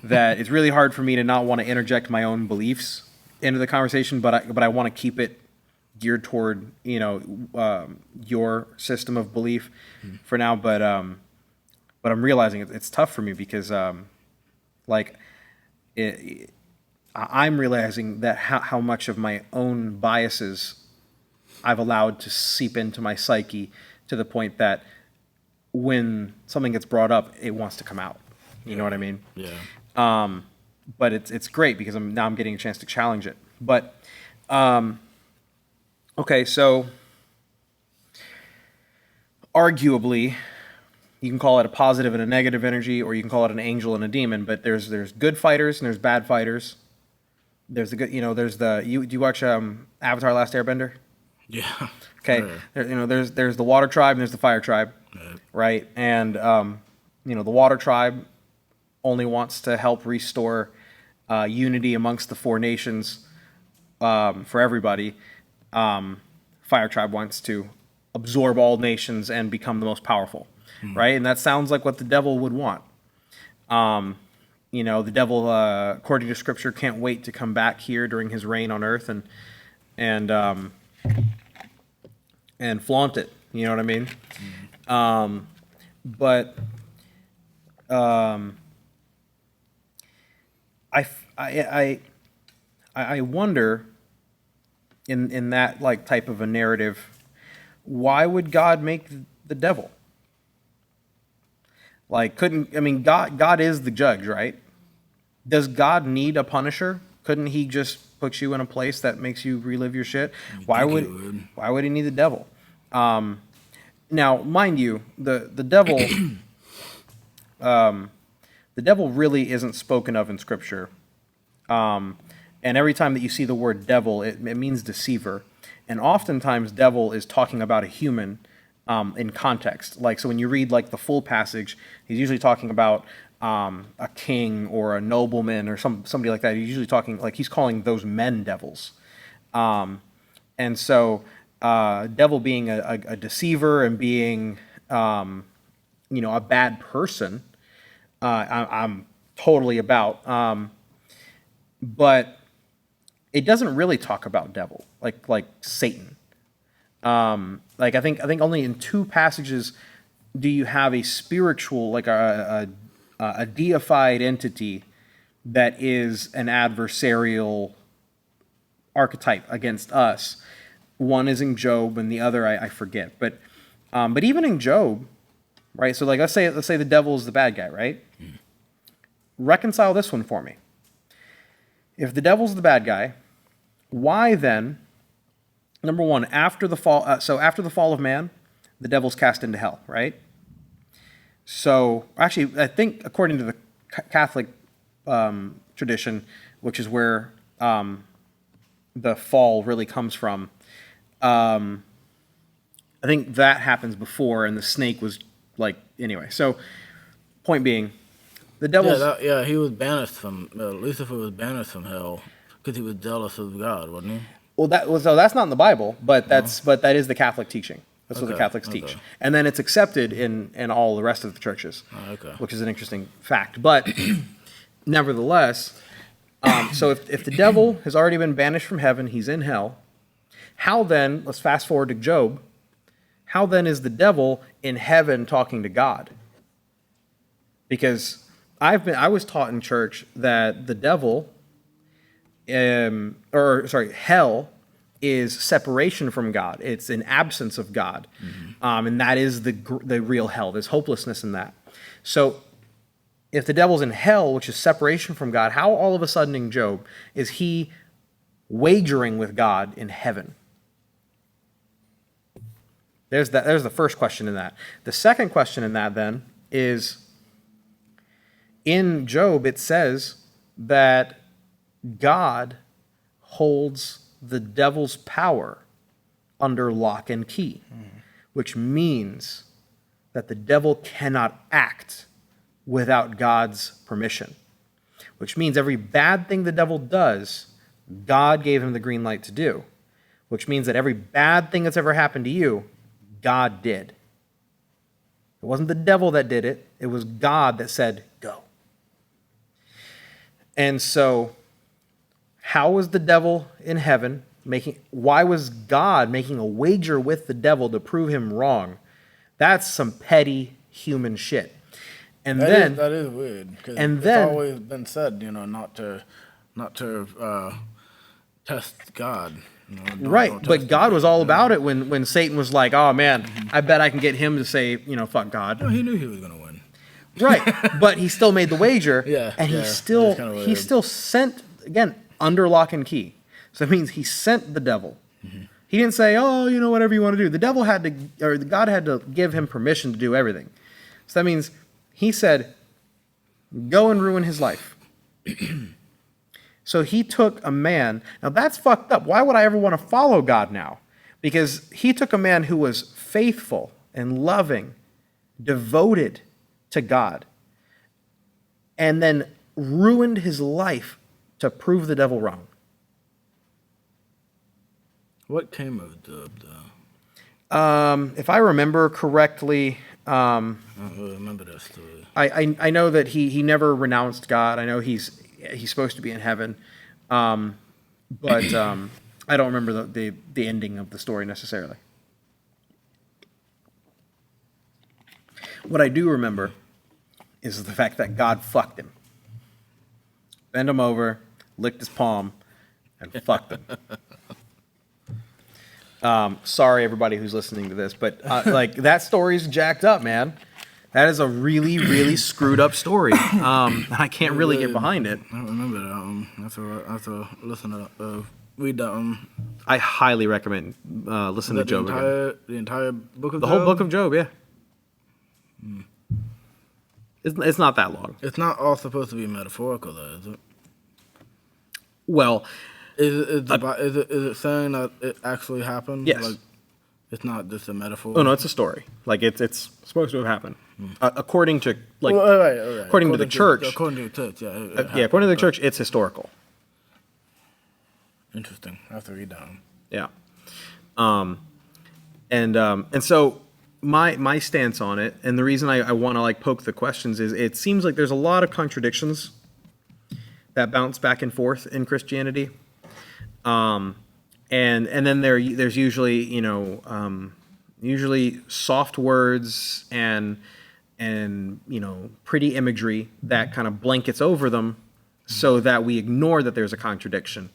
[SPEAKER 1] that it's really hard for me to not want to interject my own beliefs into the conversation, but I want to keep it geared toward, you know, your system of belief for now. But I'm realizing it's tough for me because I'm realizing that how much of my own biases I've allowed to seep into my psyche to the point that when something gets brought up, it wants to come out. You know what I mean?
[SPEAKER 2] Yeah.
[SPEAKER 1] But it's great because I'm getting a chance to challenge it. But okay, so arguably, you can call it a positive and a negative energy, or you can call it an angel and a demon. But there's good fighters and there's bad fighters. There's the good, there's the do you watch Avatar: Last Airbender?
[SPEAKER 2] Yeah.
[SPEAKER 1] Okay,
[SPEAKER 2] Yeah.
[SPEAKER 1] there's the water tribe and there's the fire tribe, right? And the water tribe only wants to help restore unity amongst the four nations for everybody. Fire tribe wants to absorb all nations and become the most powerful, right? And that sounds like what the devil would want. The devil, according to Scripture, can't wait to come back here during his reign on earth and flaunt it. You know what I mean? But I wonder in that like type of a narrative, why would God make the devil? Like, God is the judge, right? Does God need a punisher? Couldn't he just put you in a place that makes you relive your shit? Why would he need the devil? Now, mind you, the devil the devil really isn't spoken of in Scripture. And every time that you see the word devil, it means deceiver. And oftentimes, devil is talking about a human in context. Like, so when you read like the full passage, he's usually talking about a king or a nobleman or somebody like that. He's usually talking like he's calling those men devils. And so, devil being a deceiver and being a bad person, I'm totally about. But it doesn't really talk about devil like Satan. I think only in 2 passages do you have a spiritual, like a deified entity that is an adversarial archetype against us. One is in Job, and the other I forget. But even in Job, right? So like let's say the devil is the bad guy, right? Reconcile this one for me. If the devil's the bad guy, why then? Number one, after the fall. After the fall of man, the devil's cast into hell, right? So actually, I think according to the Catholic tradition, which is where the fall really comes from, I think that happens before, and the snake was like anyway. So, point being, the devil's
[SPEAKER 2] he was banished from Lucifer was banished from hell because he was jealous of God, wasn't he?
[SPEAKER 1] Well, that's not in the Bible, but that is the Catholic teaching. That's what the Catholics teach, and then it's accepted in all the rest of the churches, which is an interesting fact. But nevertheless, so if the devil has already been banished from heaven, he's in hell. How then? Let's fast forward to Job. How then is the devil in heaven talking to God? Because I was taught in church that the devil, hell is separation from God. It's an absence of God, and that is the real hell. There's hopelessness in that. So, if the devil's in hell, which is separation from God, how all of a sudden in Job is he wagering with God in heaven? There's the first question in that. The second question in that then is, in Job it says that God holds the devil's power under lock and key, which means that the devil cannot act without God's permission, which means every bad thing the devil does, God gave him the green light to do, which means that every bad thing that's ever happened to you, God did. It wasn't the devil that did it. It was God that said, go. And so, how was the devil in heaven why was God making a wager with the devil to prove him wrong? That's some petty human shit. And
[SPEAKER 2] that is weird. It's always been said, not to test God.
[SPEAKER 1] Right, but God was all about it when Satan was like, oh man, I bet I can get him to say, fuck God.
[SPEAKER 2] No, he knew he was going to win.
[SPEAKER 1] Right, but he still made the wager, and he still sent, again, under lock and key. So that means he sent the devil He didn't say, oh, whatever you want to do. The devil had to, or God had to give him permission to do everything. So that means he said, go and ruin his life. So he took a man. Now that's fucked up. Why would I ever want to follow God now? Because he took a man who was faithful and loving, devoted to God, and then ruined his life to prove the devil wrong.
[SPEAKER 2] What came of Job, though?
[SPEAKER 1] If I remember correctly,
[SPEAKER 2] I don't really remember that story.
[SPEAKER 1] I know that he never renounced God. I know he's supposed to be in heaven, but I don't remember the ending of the story necessarily. What I do remember is the fact that God fucked him. Bent him over, licked his palm, and fucked him. Sorry, everybody who's listening to this, but like that story's jacked up, man. That is a really, really screwed up story. I can't really get behind it.
[SPEAKER 2] I don't remember that. I have to listen to read that.
[SPEAKER 1] I highly recommend listening to Job again.
[SPEAKER 2] The entire book of
[SPEAKER 1] The
[SPEAKER 2] Job?
[SPEAKER 1] whole book of Job, yeah. It's not that long.
[SPEAKER 2] It's not all supposed to be metaphorical, though, is it?
[SPEAKER 1] Well,
[SPEAKER 2] Is it saying that it actually happened?
[SPEAKER 1] Yes.
[SPEAKER 2] Like, it's not just a metaphor?
[SPEAKER 1] oh no, it's a story. Like it's supposed to have happened. According to like
[SPEAKER 2] Well, right.
[SPEAKER 1] according to the church.
[SPEAKER 2] According to the church, yeah.
[SPEAKER 1] Yeah, according to the church, it's historical.
[SPEAKER 2] Interesting. I have to read that one.
[SPEAKER 1] Yeah. And so my stance on it, and the reason I want to like poke the questions is it seems like there's a lot of contradictions that bounce back and forth in Christianity. And then there's usually, usually soft words and pretty imagery that kind of blankets over them so that we ignore that there's a contradiction.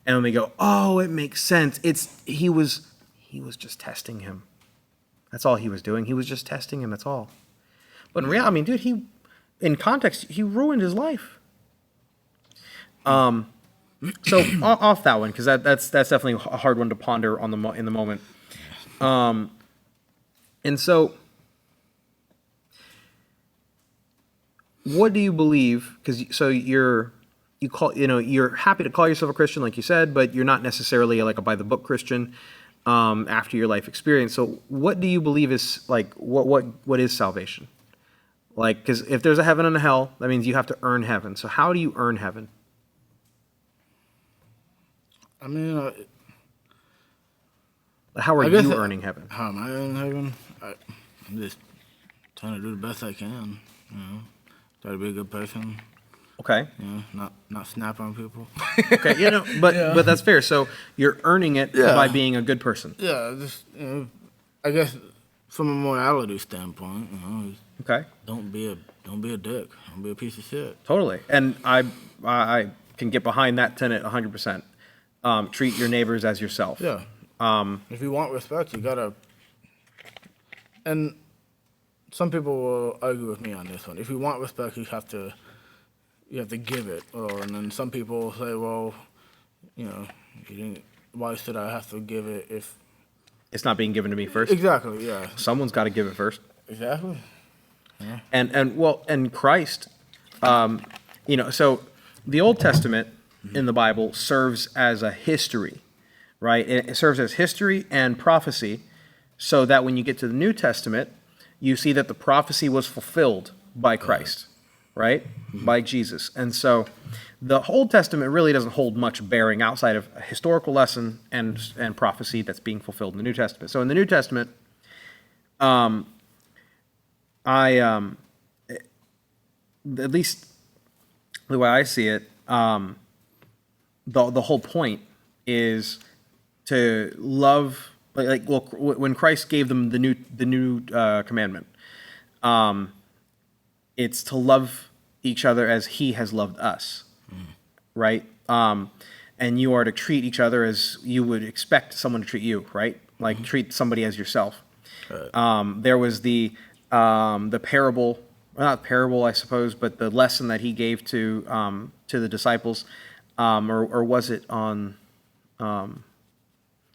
[SPEAKER 1] And then we go, oh, it makes sense. He was just testing him. That's all he was doing. He was just testing him. That's all. But in reality, dude, in context, he ruined his life. So off that one, because that's definitely a hard one to ponder in the moment. And so, what do you believe? Because you're happy to call yourself a Christian, like you said, but you're not necessarily like a by the book Christian after your life experience. So what do you believe is like what is salvation? Like, because if there's a heaven and a hell, that means you have to earn heaven. So how do you earn heaven?
[SPEAKER 2] I mean,
[SPEAKER 1] How are you earning heaven?
[SPEAKER 2] How am I earning heaven? I'm just trying to do the best I can. Try to be a good person.
[SPEAKER 1] Okay.
[SPEAKER 2] Not snap on people.
[SPEAKER 1] Okay, but that's fair. So you're earning it by being a good person.
[SPEAKER 2] Yeah, just I guess from a morality standpoint,
[SPEAKER 1] Okay.
[SPEAKER 2] don't be a dick. Don't be a piece of shit.
[SPEAKER 1] Totally. And I can get behind that tenet 100%. Treat your neighbors as yourself.
[SPEAKER 2] Yeah. If you want respect, you gotta. And some people will argue with me on this one. If you want respect, you have to give it. And then some people will say, well, why should I have to give it if
[SPEAKER 1] it's not being given to me first?
[SPEAKER 2] Exactly. Yeah.
[SPEAKER 1] Someone's got to give it first.
[SPEAKER 2] Exactly. Yeah.
[SPEAKER 1] And Christ, so the Old Testament in the Bible serves as a history, right? It serves as history and prophecy, so that when you get to the New Testament, you see that the prophecy was fulfilled by Christ, right? By Jesus. And so the Old Testament really doesn't hold much bearing outside of a historical lesson and prophecy that's being fulfilled in the New Testament. So in the New Testament, at least the way I see it, the whole point is to love, when Christ gave them the new commandment, it's to love each other as He has loved us, right? And you are to treat each other as you would expect someone to treat you, right? Like treat somebody as yourself. There was the parable, well, not parable, I suppose, but the lesson that He gave to the disciples. Or was it on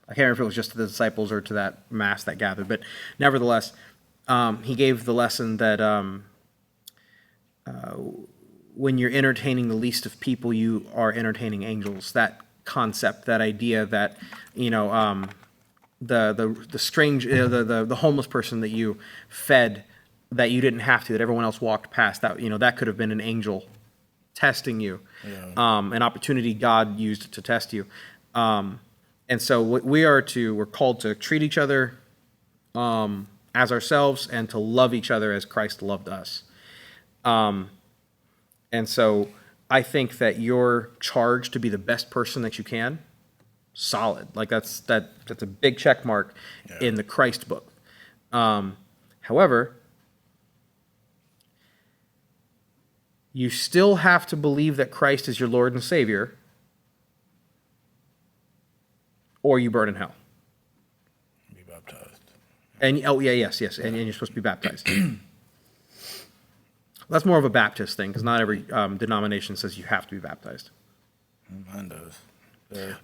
[SPEAKER 1] I can't remember if it was just to the disciples or to that mass that gathered, but nevertheless, he gave the lesson that when you're entertaining the least of people, you are entertaining angels. That concept, that idea that, the strange, the homeless person that you fed, that you didn't have to, that everyone else walked past, that that could have been an angel testing you, an opportunity God used to test you, and so we're called to treat each other as ourselves and to love each other as Christ loved us. And so I think that you're charged to be the best person that you can. Solid. Like that's a big check mark in the Christ book. However, you still have to believe that Christ is your Lord and Savior, or you burn in hell.
[SPEAKER 2] Be baptized.
[SPEAKER 1] And yes, and you're supposed to be baptized. That's more of a Baptist thing, because not every denomination says you have to be baptized.
[SPEAKER 2] Mine does.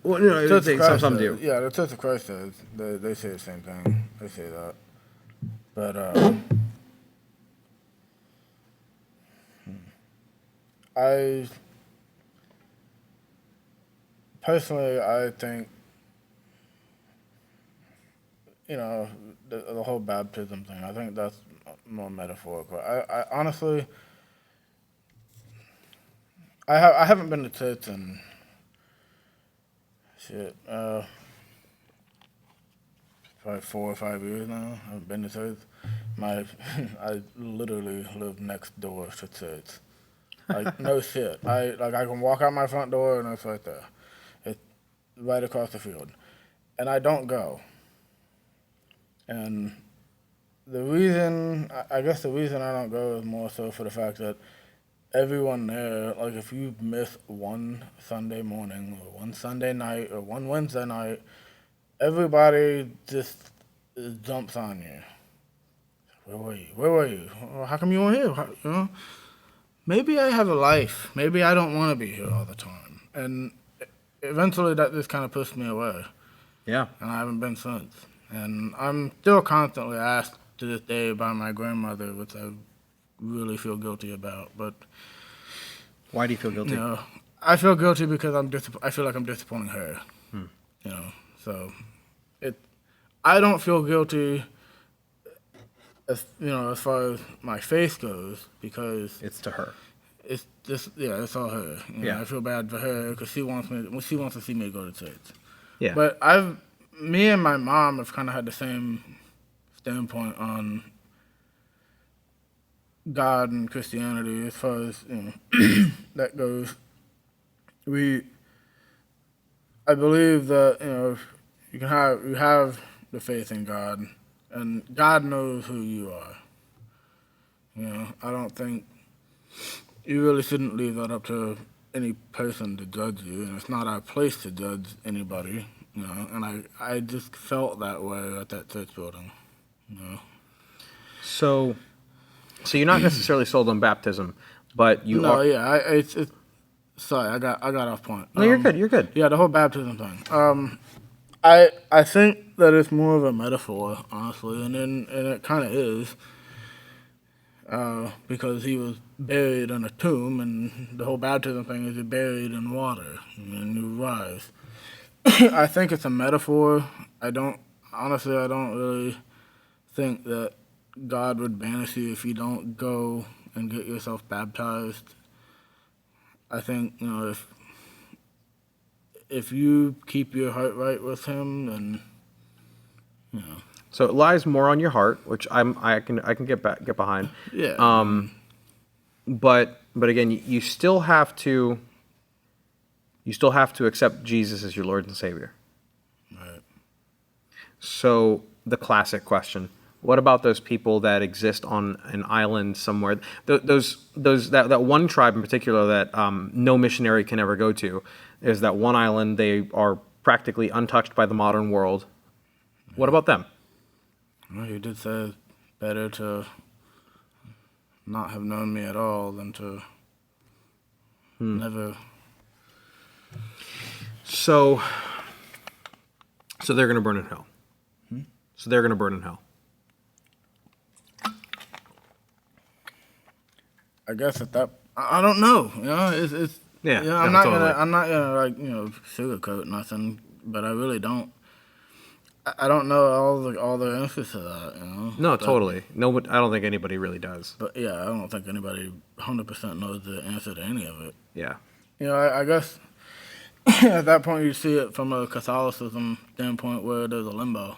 [SPEAKER 1] Well, no, some do.
[SPEAKER 2] Yeah, the Church of Christ says they say the same thing. They say that, but I personally, I think the whole baptism thing. I think that's more metaphorical. I honestly, I haven't been to church in probably 4 or 5 years now. I haven't been to church. I literally live next door to church. Like no shit. I can walk out my front door and it's right there. It's right across the field, and I don't go. And I guess the reason I don't go is more so for the fact that everyone there, like if you miss one Sunday morning or one Sunday night or one Wednesday night, everybody just jumps on you. Where were you? How come you weren't here? Maybe I have a life. Maybe I don't want to be here all the time. And eventually that just kind of pushed me away.
[SPEAKER 1] Yeah.
[SPEAKER 2] And I haven't been since. And I'm still constantly asked to this day by my grandmother, which I really feel guilty about. But
[SPEAKER 1] why do you feel guilty?
[SPEAKER 2] I feel guilty because I feel like I'm disappointing her. So I don't feel guilty as far as my faith goes, because
[SPEAKER 1] it's to her.
[SPEAKER 2] It's just it's all her. I feel bad for her because she wants to see me go to church.
[SPEAKER 1] Yeah.
[SPEAKER 2] But me and my mom have kind of had the same standpoint on God and Christianity as far as that goes. I believe that you have the faith in God, and God knows who you are. I don't think you really shouldn't leave that up to any person to judge you, and it's not our place to judge anybody. And I just felt that way at that church building.
[SPEAKER 1] So you're not necessarily sold on baptism, but you are.
[SPEAKER 2] It's sorry, I got off point.
[SPEAKER 1] No, you're good. You're good.
[SPEAKER 2] Yeah, the whole baptism thing. I think that it's more of a metaphor, honestly, and it kind of is, because he was buried in a tomb, and the whole baptism thing is you're buried in water and you rise. I think it's a metaphor. I don't really think that God would banish you if you don't go and get yourself baptized. I think if you keep your heart right with Him, then
[SPEAKER 1] So it lies more on your heart, which I can get behind.
[SPEAKER 2] Yeah.
[SPEAKER 1] But again, you still have to accept Jesus as your Lord and Savior.
[SPEAKER 2] Right.
[SPEAKER 1] So the classic question: what about those people that exist on an island somewhere? That one tribe in particular that no missionary can ever go to is that one island. They are practically untouched by the modern world. What about them?
[SPEAKER 2] Well, you did say it's better to not have known me at all than to never.
[SPEAKER 1] So So they're going to burn in hell. So they're going to burn in hell.
[SPEAKER 2] I guess I don't know. It's
[SPEAKER 1] Yeah,
[SPEAKER 2] I'm
[SPEAKER 1] no,
[SPEAKER 2] not
[SPEAKER 1] totally.
[SPEAKER 2] gonna like sugarcoat nothing, but I really don't. I don't know all the answers to that.
[SPEAKER 1] No,
[SPEAKER 2] But-
[SPEAKER 1] totally. No, I don't think anybody really does.
[SPEAKER 2] But yeah, I don't think anybody 100% knows the answer to any of it.
[SPEAKER 1] Yeah.
[SPEAKER 2] I guess at that point you see it from a Catholicism standpoint where there's a limbo.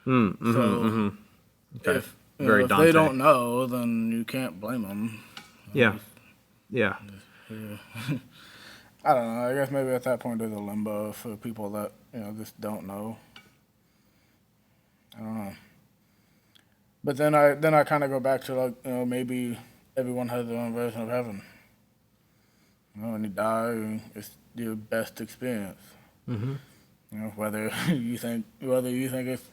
[SPEAKER 2] So
[SPEAKER 1] Okay.
[SPEAKER 2] if
[SPEAKER 1] Very
[SPEAKER 2] if
[SPEAKER 1] Dante.
[SPEAKER 2] they don't know, then you can't blame them.
[SPEAKER 1] Yeah. Yeah.
[SPEAKER 2] I don't know. I guess maybe at that point there's a limbo for people that just don't know. I don't know. But then I kind of go back to like maybe everyone has their own version of heaven. When you die, it's your best experience.
[SPEAKER 1] Mm-hmm.
[SPEAKER 2] Whether you think it's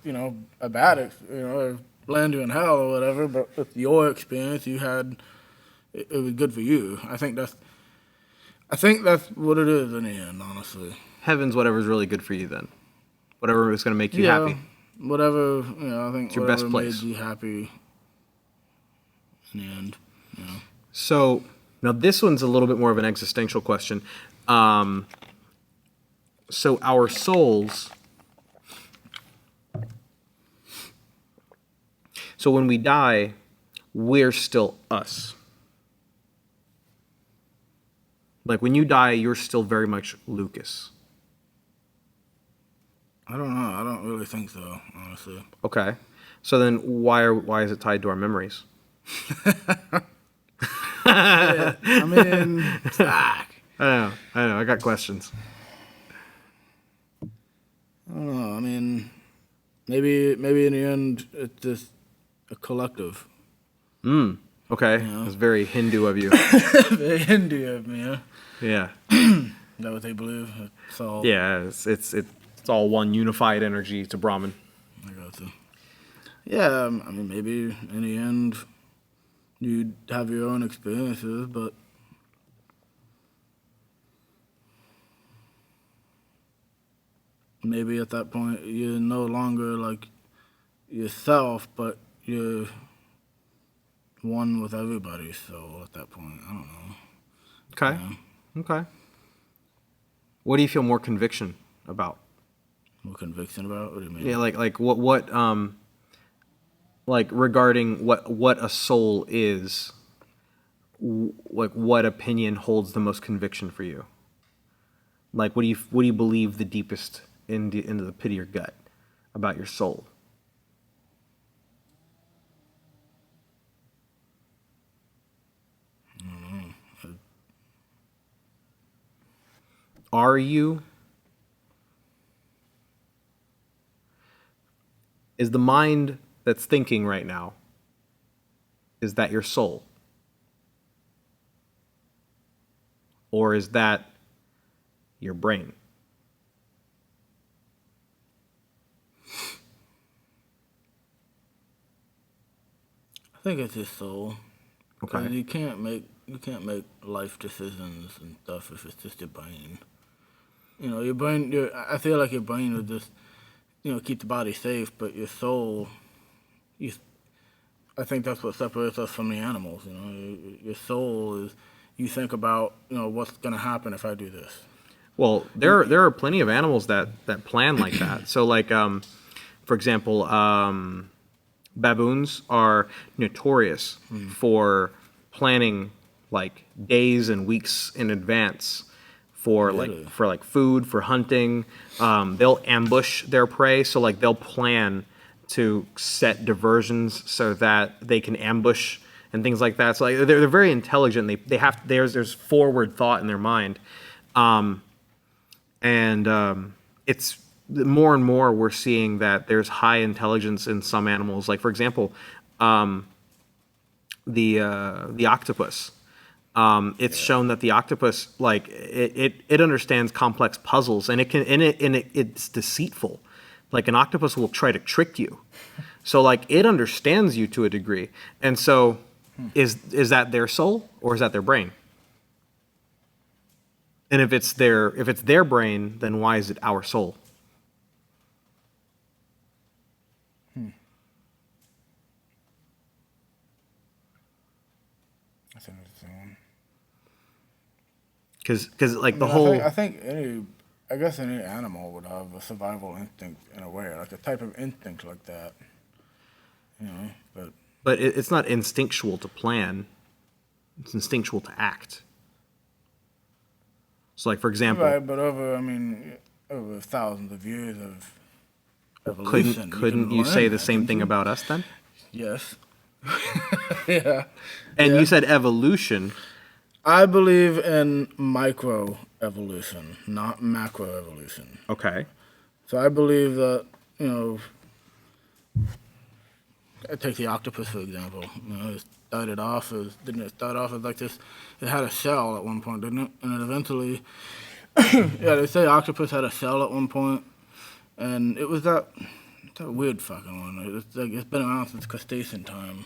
[SPEAKER 2] a bad or land you in hell or whatever, but with your experience you had, it was good for you. I think that's what it is in the end, honestly.
[SPEAKER 1] Heaven's whatever's really good for you then. Whatever is going to make you happy.
[SPEAKER 2] Whatever, I think
[SPEAKER 1] It's your best
[SPEAKER 2] whatever
[SPEAKER 1] place.
[SPEAKER 2] made you happy in the end.
[SPEAKER 1] So now this one's a little bit more of an existential question. So our souls. So when we die, we're still us. Like when you die, you're still very much Lucas.
[SPEAKER 2] I don't know. I don't really think so, honestly.
[SPEAKER 1] Okay. So then why is it tied to our memories?
[SPEAKER 2] I mean, fuck.
[SPEAKER 1] I know. I got questions.
[SPEAKER 2] I don't know. I mean, maybe in the end it's just a collective.
[SPEAKER 1] Okay. It's very Hindu of you.
[SPEAKER 2] Very Hindu of me, huh?
[SPEAKER 1] Yeah.
[SPEAKER 2] Is that what they believe? So
[SPEAKER 1] Yeah. It's all one unified energy to Brahman.
[SPEAKER 2] I got to. Yeah, I mean, maybe in the end you have your own experiences, but maybe at that point you're no longer like yourself, but you're one with everybody. So at that point, I don't know.
[SPEAKER 1] Okay. Okay. What do you feel more conviction about?
[SPEAKER 2] More conviction about? What do you mean?
[SPEAKER 1] Yeah, like what like regarding what a soul is. Like what opinion holds the most conviction for you? Like what do you believe the deepest into the pit of your gut about your soul? Are you? Is the mind that's thinking right now, is that your soul? Or is that your brain?
[SPEAKER 2] I think it's his soul.
[SPEAKER 1] Okay.
[SPEAKER 2] 'Cause you can't make life decisions and stuff if it's just your brain. Your brain. I feel like your brain would just keep the body safe, but your soul. I think that's what separates us from the animals. Your soul is. You think about what's gonna happen if I do this.
[SPEAKER 1] Well, there are plenty of animals that plan like that. So like for example, baboons are notorious for planning like days and weeks in advance for
[SPEAKER 2] Really?
[SPEAKER 1] like food, for hunting. They'll ambush their prey, so like they'll plan to set diversions so that they can ambush and things like that. So like they're very intelligent. They have there's forward thought in their mind, it's more and more we're seeing that there's high intelligence in some animals. Like for example, the octopus. It's shown that the octopus like it understands complex puzzles and it's deceitful. Like an octopus will try to trick you. So like it understands you to a degree. And so is that their soul or is that their brain? And if it's their brain, then why is it our soul? Because like the
[SPEAKER 2] I mean,
[SPEAKER 1] whole.
[SPEAKER 2] I think I guess any animal would have a survival instinct in a way, like a type of instinct like that. You know,
[SPEAKER 1] But it's not instinctual to plan. It's instinctual to act. So, like, for example,
[SPEAKER 2] right, but over thousands of years of evolution.
[SPEAKER 1] couldn't
[SPEAKER 2] can
[SPEAKER 1] you
[SPEAKER 2] learn
[SPEAKER 1] say the
[SPEAKER 2] that,
[SPEAKER 1] same
[SPEAKER 2] couldn't
[SPEAKER 1] thing
[SPEAKER 2] you?
[SPEAKER 1] about us then?
[SPEAKER 2] Yes. Yeah.
[SPEAKER 1] And
[SPEAKER 2] Yeah.
[SPEAKER 1] you said evolution.
[SPEAKER 2] I believe in microevolution, not macroevolution.
[SPEAKER 1] Okay.
[SPEAKER 2] So I believe that, I take the octopus for example. Didn't it start off as like this? It had a shell at one point, didn't it? And then eventually, yeah, they say octopus had a shell at one point, and it was that weird fucking one. It's been around since crustacean time.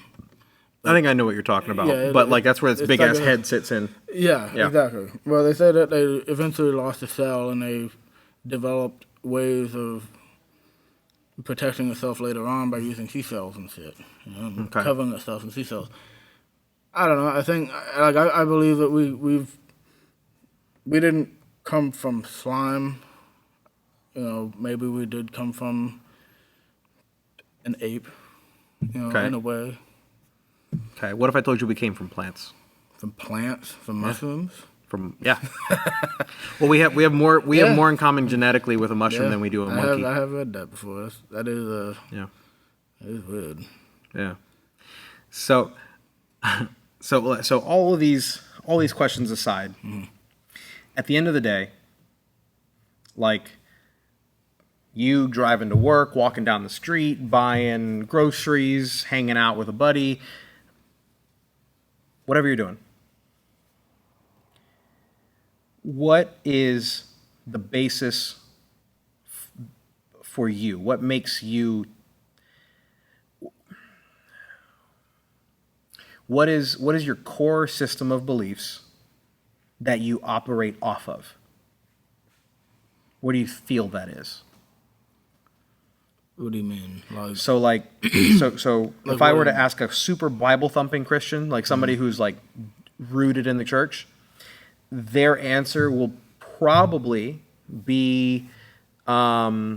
[SPEAKER 1] I think I know what you're talking about.
[SPEAKER 2] Yeah,
[SPEAKER 1] but like that's where its
[SPEAKER 2] it's
[SPEAKER 1] big
[SPEAKER 2] like
[SPEAKER 1] ass
[SPEAKER 2] a-
[SPEAKER 1] head sits in.
[SPEAKER 2] Yeah,
[SPEAKER 1] Yeah.
[SPEAKER 2] exactly. Well, they say that they eventually lost the shell and they developed ways of protecting itself later on by using seashells and shit,
[SPEAKER 1] Okay.
[SPEAKER 2] covering itself in seashells. I don't know. I think, I believe that we didn't come from slime. Maybe we did come from an ape.
[SPEAKER 1] Okay.
[SPEAKER 2] In a way,
[SPEAKER 1] Okay. What if I told you we came from plants?
[SPEAKER 2] from plants, from mushrooms.
[SPEAKER 1] From yeah. Well, we have more
[SPEAKER 2] Yeah.
[SPEAKER 1] more in common genetically with a mushroom
[SPEAKER 2] Yeah,
[SPEAKER 1] than we do a
[SPEAKER 2] I
[SPEAKER 1] monkey.
[SPEAKER 2] have read that before. That is
[SPEAKER 1] Yeah.
[SPEAKER 2] that is weird.
[SPEAKER 1] Yeah. So, so all these questions aside, at the end of the day, like you driving to work, walking down the street, buying groceries, hanging out with a buddy, whatever you're doing, what is the basis for you? What makes you? What is your core system of beliefs that you operate off of? What do you feel that is?
[SPEAKER 2] What do you mean? Like,
[SPEAKER 1] So like, so
[SPEAKER 2] Like
[SPEAKER 1] if I were
[SPEAKER 2] what?
[SPEAKER 1] to ask a super Bible thumping Christian, like somebody who's like rooted in the church, their answer will probably be that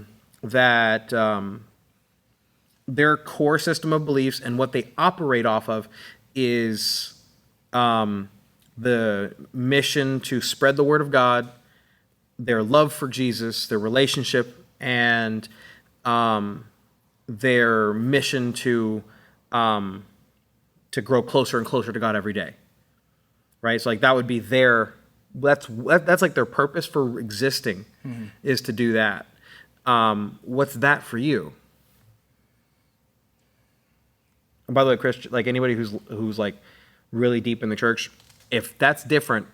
[SPEAKER 1] their core system of beliefs and what they operate off of is the mission to spread the word of God, their love for Jesus, their relationship, and their mission to grow closer and closer to God every day. Right? So like that would be that's like their purpose for existing, is to do that. What's that for you? And by the way, Christian, like anybody who's like really deep in the church, if that's different,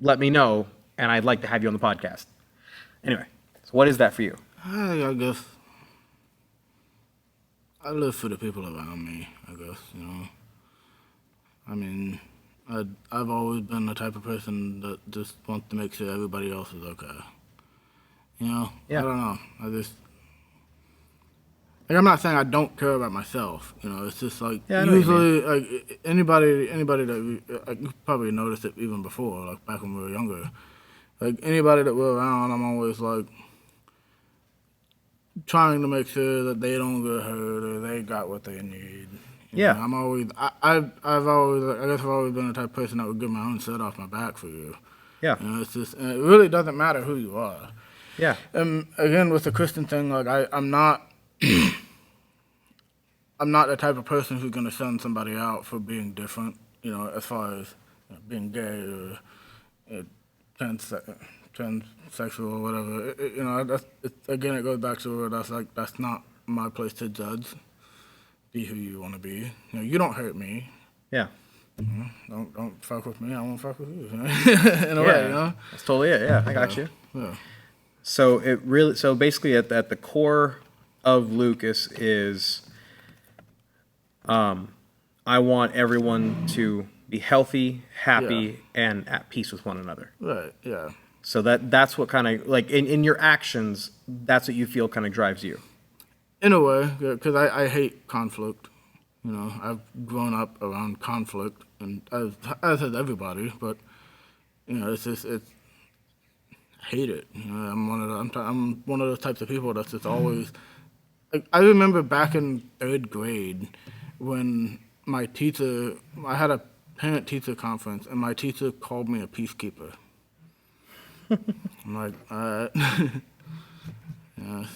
[SPEAKER 1] let me know, and I'd like to have you on the podcast. Anyway, so what is that for you?
[SPEAKER 2] I guess I live for the people around me. I guess I mean, I've always been the type of person that just wants to make sure everybody else is okay.
[SPEAKER 1] Yeah.
[SPEAKER 2] I don't know. I just like, I'm not saying I don't care about myself. It's just like
[SPEAKER 1] Yeah, I know what you
[SPEAKER 2] usually like anybody that you probably noticed it even before, like back when we were younger. Like anybody that we're around, I'm always like trying to make sure that they don't get hurt or they got what they need.
[SPEAKER 1] Yeah.
[SPEAKER 2] I'm always I guess I've always been the type of person that would give my own shirt off my back for you.
[SPEAKER 1] Yeah.
[SPEAKER 2] It's just, and it really doesn't matter who you are.
[SPEAKER 1] Yeah.
[SPEAKER 2] And again, with the Christian thing, like I'm not I'm not the type of person who's gonna shun somebody out for being different. As far as being gay or transsexual or whatever. Again, it goes back to where that's not my place to judge. Be who you want to be. You don't hurt me.
[SPEAKER 1] Yeah.
[SPEAKER 2] Don't fuck with me. I won't fuck with you. In a way,
[SPEAKER 1] That's totally it. Yeah, I got you.
[SPEAKER 2] Yeah.
[SPEAKER 1] So basically at the core of Lucas is I want everyone to be healthy, happy, and at peace with one another.
[SPEAKER 2] Right. Yeah.
[SPEAKER 1] So that's what kind of like in your actions, that's what you feel kind of drives you.
[SPEAKER 2] In a way, because I hate conflict. I've grown up around conflict, and as has everybody. But it's just I hate it. I'm one of those types of people that's just always. Like, I remember back in 3rd grade when my teacher, I had a parent-teacher conference, and my teacher called me a peacekeeper. I'm like, all right.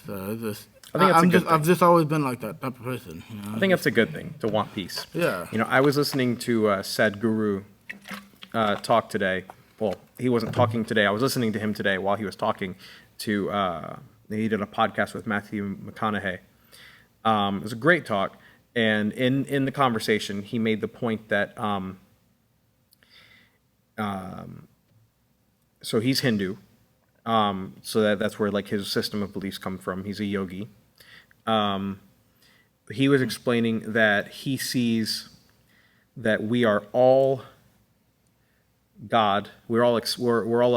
[SPEAKER 2] So just.
[SPEAKER 1] I think that's a good thing.
[SPEAKER 2] I've just always been like that type of person.
[SPEAKER 1] I think that's a good thing, to want peace.
[SPEAKER 2] Yeah.
[SPEAKER 1] I was listening to Sadhguru talk today. Well, he wasn't talking today. I was listening to him today while he was talking to, he did a podcast with Matthew McConaughey. It was a great talk. And in the conversation, he made the point that, so he's Hindu. So that's where like his system of beliefs come from. He's a yogi. He was explaining that he sees that we are all God. We're all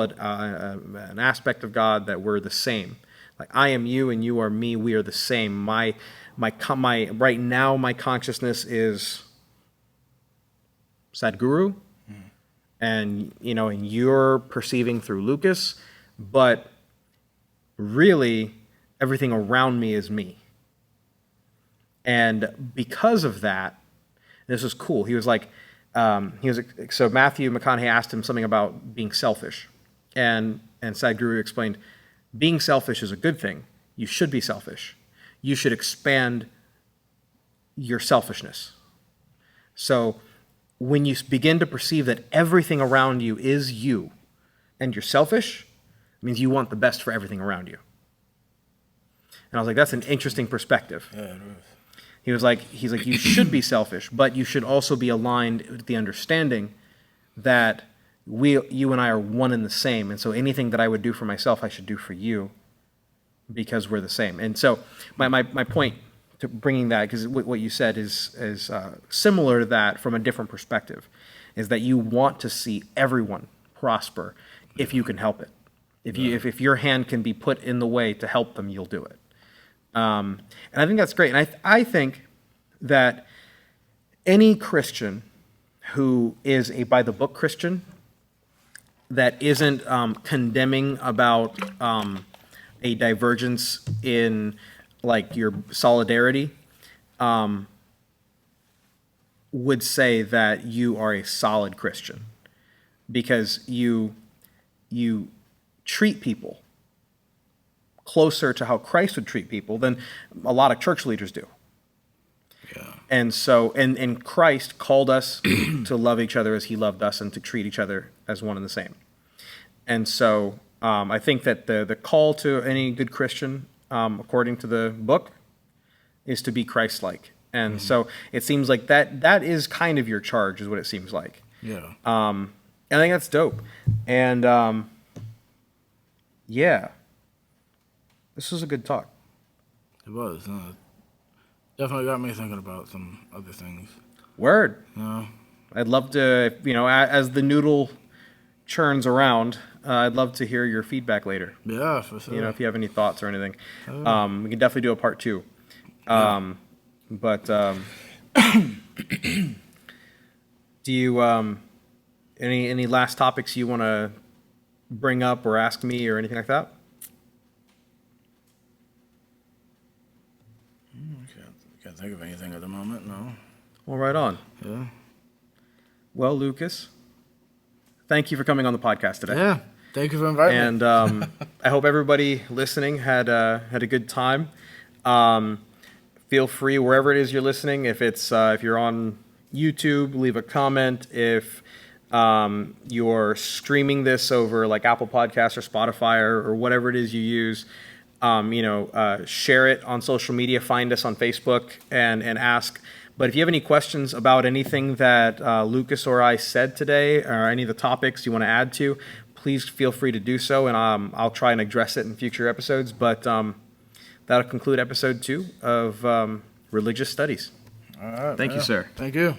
[SPEAKER 1] an aspect of God, that we're the same. Like I am you and you are me. We are the same. My right now my consciousness is Sadhguru, and and you're perceiving through Lucas, but really everything around me is me. And because of that, this was cool. He was like, so Matthew McConaughey asked him something about being selfish, and Sadhguru explained, being selfish is a good thing. You should be selfish. You should expand your selfishness. So when you begin to perceive that everything around you is you, and you're selfish, it means you want the best for everything around you. And I was like, that's an interesting perspective.
[SPEAKER 2] Yeah, it is.
[SPEAKER 1] He's like, you should be selfish, but you should also be aligned with the understanding that you and I are one and the same. And so anything that I would do for myself, I should do for you, because we're the same. And so my point to bringing that, because what you said is similar to that from a different perspective, is that you want to see everyone prosper if you can help it. If your hand can be put in the way to help them, you'll do it. And I think that's great. And I think that any Christian who is a by-the-book Christian that isn't condemning about a divergence in like your solidarity would say that you are a solid Christian, because you treat people closer to how Christ would treat people than a lot of church leaders do.
[SPEAKER 2] Yeah.
[SPEAKER 1] And so, and Christ called us to love each other as he loved us, and to treat each other as one and the same. And so I think that the call to any good Christian, according to the book, is to be Christ-like. And so it seems like that is kind of your charge, is what it seems like.
[SPEAKER 2] Yeah.
[SPEAKER 1] I think that's dope. And yeah, this was a good talk.
[SPEAKER 2] It was. Definitely got me thinking about some other things.
[SPEAKER 1] Word.
[SPEAKER 2] Yeah.
[SPEAKER 1] I'd love to, as the noodle churns around, I'd love to hear your feedback later.
[SPEAKER 2] Yeah, for sure.
[SPEAKER 1] If you have any thoughts or anything. We can definitely do a part 2. But do you, any last topics you want to bring up or ask me or anything like that?
[SPEAKER 2] Can't think of anything at the moment, no.
[SPEAKER 1] Well, right on.
[SPEAKER 2] Yeah.
[SPEAKER 1] Well, Lucas, thank you for coming on the podcast today.
[SPEAKER 2] Yeah. Thank you for inviting me.
[SPEAKER 1] And I hope everybody listening had a good time. Feel free, wherever it is you're listening, if you're on YouTube, leave a comment. If you're streaming this over like Apple Podcasts or Spotify or whatever it is you use, share it on social media, find us on Facebook and ask. But if you have any questions about anything that Lucas or I said today, or any of the topics you want to add to, please feel free to do so, and I'll try and address it in future episodes. But that'll conclude episode 2 of Religious Studies.
[SPEAKER 2] All right.
[SPEAKER 1] Thank you, sir.
[SPEAKER 2] Thank you.